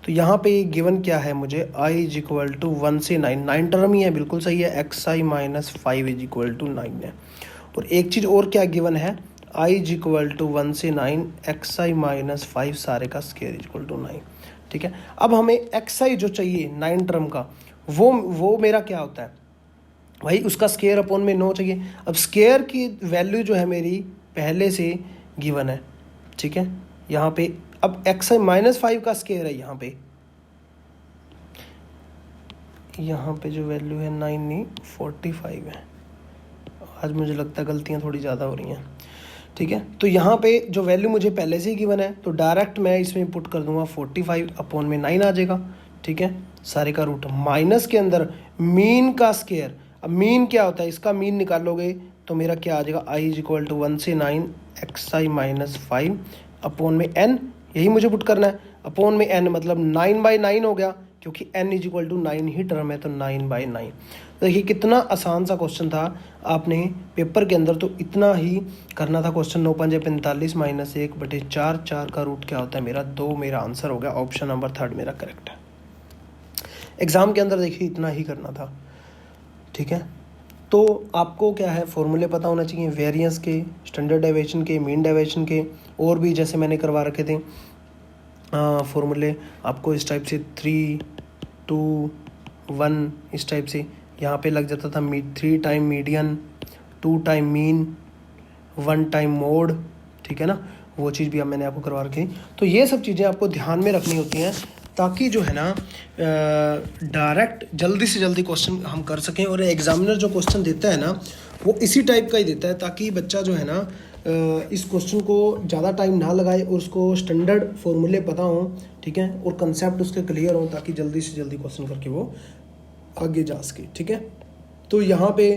तो यहाँ पे ये गिवन क्या है मुझे, i = 1 से 9, 9 टर्म ही है, बिल्कुल सही है, xi - 5 = 9 है। और एक चीज़ और क्या गिवन है, i = 1 से 9, xi - 5 सारे का स्केयर = 9, ठीक है। अब हमें xi जो चाहिए 9 टर्म का, वो मेरा क्या होता है भाई, उसका स्केयर अपॉन में 9 चाहिए। अब स्केयर की वैल्यू जो है मेरी पहले से गिवन है, ठीक है। यहाँ पे अब xi - 5 का स्केयर है, यहाँ पे जो वैल्यू है 9 नहीं 45 है। आज मुझे लगता है गलतियाँ थोड़ी ज़्यादा हो रही हैं, ठीक है। तो यहाँ पे जो वैल्यू मुझे पहले से ही गिवन है, तो डायरेक्ट मैं इसमें पुट कर दूंगा 45 अपॉन में 9 आ जाएगा, ठीक है, सारे का रूट। माइनस के अंदर मीन का स्केयर, अब मीन क्या होता है, इसका मीन निकालोगे तो मेरा क्या आ जाएगा, i = 1 से 9 xi - 5 अपॉन में n, यही मुझे पुट करना है। अपॉन में n मतलब 9/9 हो गया, क्योंकि n इज इक्वल टू 9 ही टर्म है, तो 9/9। देखिए कितना आसान सा क्वेश्चन था, आपने पेपर के अंदर तो इतना ही करना था। क्वेश्चन 9 पंजे 45 माइनस 1/4, 4 का रूट क्या होता है मेरा 2, मेरा आंसर हो गया ऑप्शन नंबर 3 मेरा करेक्ट है। एग्ज़ाम के अंदर देखिए इतना ही करना था, ठीक है। तो आपको क्या है, फॉर्मूले पता होना चाहिए वेरिएंस के, स्टैंडर्ड डेविएशन के, मीन डेविएशन के, और भी जैसे मैंने करवा रखे थे फॉर्मूले आपको इस टाइप से 3, 2, 1 इस टाइप से। यहाँ पे लग जाता था 3 time median, 2 time mean, 1 time mode, ठीक है ना, वो चीज़ भी अब मैंने आपको करवा रखी। तो ये सब चीज़ें आपको ध्यान में रखनी होती हैं, ताकि जो है ना डायरेक्ट जल्दी से जल्दी क्वेश्चन हम कर सकें। और एग्जामिनर जो क्वेश्चन देता है ना वो इसी टाइप का ही देता है, ताकि बच्चा जो है ना इस क्वेश्चन को ज़्यादा टाइम ना लगाए और उसको स्टैंडर्ड फॉर्मूले पता हों, ठीक है, और कंसेप्ट उसके क्लियर हों, ताकि जल्दी से जल्दी क्वेश्चन करके वो आगे जा सके, ठीक है। तो यहाँ पे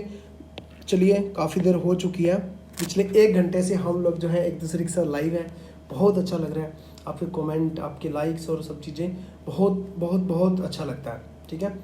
चलिए काफ़ी देर हो चुकी है, पिछले 1 घंटे से हम लोग जो है एक दूसरे के साथ लाइव है। बहुत अच्छा लग रहा है, आपके कमेंट, आपके लाइक्स और सब चीज़ें बहुत बहुत बहुत अच्छा लगता है, ठीक है।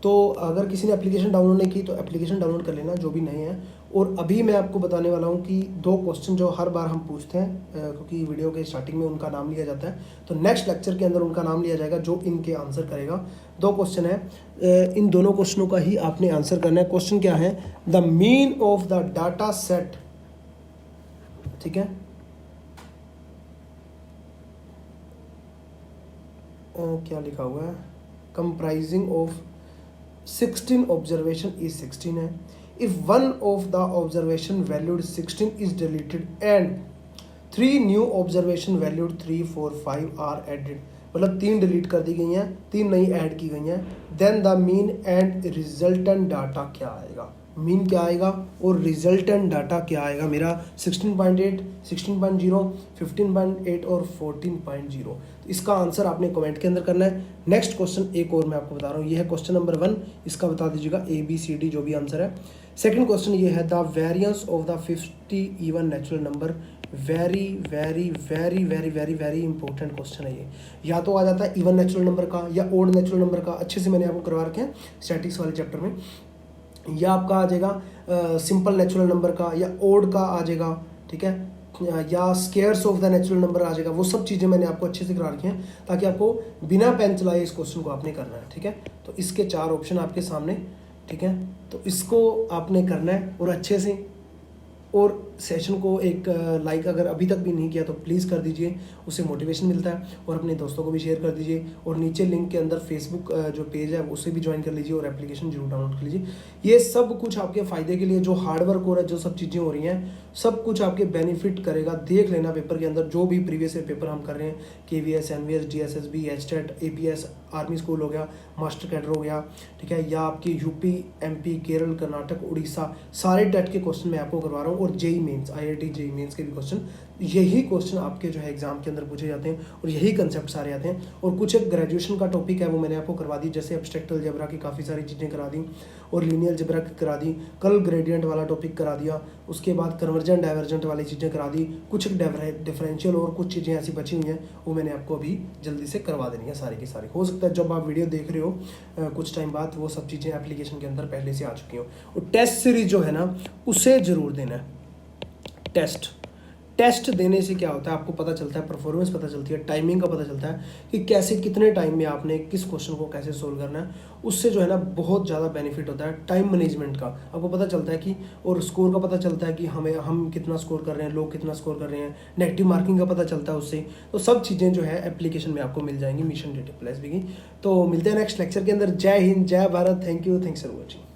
तो अगर किसी ने एप्लीकेशन डाउनलोड नहीं की तो एप्लीकेशन डाउनलोड कर लेना, जो भी नए हैं। और अभी मैं आपको बताने वाला हूँ कि 2 क्वेश्चन जो हर बार हम पूछते हैं, क्योंकि वीडियो के स्टार्टिंग में उनका नाम लिया जाता है, तो नेक्स्ट लेक्चर के अंदर उनका नाम लिया जाएगा जो इनके आंसर करेगा। 2 क्वेश्चन है, इन दोनों क्वेश्चनों का ही आपने आंसर करना है। क्वेश्चन क्या है, the mean of the data set, ठीक है, क्या लिखा हुआ है, कंप्राइजिंग ऑफ 16 ऑब्जर्वेशन इज 16 है। If one of the observation valued 16 is deleted and 3 new observation valued 3, 4, 5 are added, मतलब 3 डिलीट कर दी गई हैं, 3 नई ऐड की गई हैं, then the mean and resultant data क्या आएगा, मीन क्या आएगा और रिजल्टेंट डाटा क्या आएगा मेरा 16.8, 16.0, 15.8 और 14.0। तो इसका आंसर आपने कमेंट के अंदर करना है। नेक्स्ट क्वेश्चन एक और मैं आपको बता रहा हूँ, ये है क्वेश्चन नंबर 1, इसका बता दीजिएगा ABCD जो भी आंसर है। सेकंड क्वेश्चन ये है, the variance of the 50 even natural number. Very very very very very very important question है ये। या तो आ जाता है इवन नेचुरल नंबर का या ओड नेचुरल नंबर का, अच्छे से मैंने आपको करवा रखे हैं स्टैटिक्स वाले चैप्टर में, या आपका आ जाएगा सिंपल नेचुरल नंबर का, या ओड का आ जाएगा, ठीक है, या squares of the natural number आ जाएगा। वो सब चीज़ें मैंने आपको अच्छे से करा रखी हैं, ताकि आपको बिना पेन चलाए इस क्वेश्चन को आपने करना है, ठीक है। तो इसके 4 ऑप्शन आपके सामने, ठीक है, तो इसको आपने करना है और अच्छे से। और सेशन को एक लाइक अगर अभी तक भी नहीं किया तो प्लीज़ कर दीजिए, उससे मोटिवेशन मिलता है। और अपने दोस्तों को भी शेयर कर दीजिए, और नीचे लिंक के अंदर फेसबुक जो पेज है उससे भी ज्वाइन कर लीजिए और एप्लीकेशन जरूर डाउनलोड कर लीजिए। ये सब कुछ आपके फ़ायदे के लिए, जो हार्डवर्क हो रहा है, जो सब चीज़ें हो रही हैं, सब कुछ आपके बेनिफिट करेगा। देख लेना पेपर के अंदर जो भी प्रीवियस पेपर हम कर रहे हैं, KVS, NVS, DSSB, HTET, APS, army school हो गया, मास्टर कैडर हो गया, ठीक है, या आपकी UP, MP, केरल, कर्नाटक, उड़ीसा, सारे टेट के क्वेश्चन मैं आपको करवा रहा हूँ। और JEE mains, IIT JEE mains के भी क्वेश्चन, यही क्वेश्चन आपके जो है एग्जाम के अंदर पूछे जाते हैं और यही कंसेप्ट सारे आते हैं। और कुछ एक ग्रेजुएशन का टॉपिक है वो मैंने आपको करवा दी, जैसे एब्स्ट्रैक्ट अलजेब्रा की काफ़ी सारी चीज़ें करा दी, और लीनियर अलजेब्रा की करा दी, कल ग्रेडियंट वाला टॉपिक करा दिया, उसके बाद कन्वर्जेंट डाइवर्जेंट वाली चीज़ें करा दी, कुछ डिफरेंशियल और कुछ चीज़ें ऐसी बची हुई हैं वो मैंने आपको अभी जल्दी से करवा देनी है सारी की सारी। हो सकता है जब आप वीडियो देख रहे हो कुछ टाइम बाद वो सब चीज़ें एप्लीकेशन के अंदर पहले से आ चुकी हो। और टेस्ट सीरीज जो है ना उसे ज़रूर देना है। टेस्ट देने से क्या होता है, आपको पता चलता है, परफॉर्मेंस पता चलती है, टाइमिंग का पता चलता है कि कैसे कितने टाइम में आपने किस क्वेश्चन को कैसे सोल्व करना है। उससे जो है ना बहुत ज़्यादा बेनिफिट होता है टाइम मैनेजमेंट का, आपको पता चलता है कि, और स्कोर का पता चलता है कि हम कितना स्कोर कर रहे हैं, लोग कितना स्कोर कर रहे हैं, नेगेटिव मार्किंग का पता चलता है उससे। तो सब चीज़ें जो है एप्लीकेशन में आपको मिल जाएंगी मिशन डेटा प्लस भी की। तो मिलते हैं नेक्स्ट लेक्चर के अंदर। जय हिंद, जय Bharat, thank you, thanks for watching.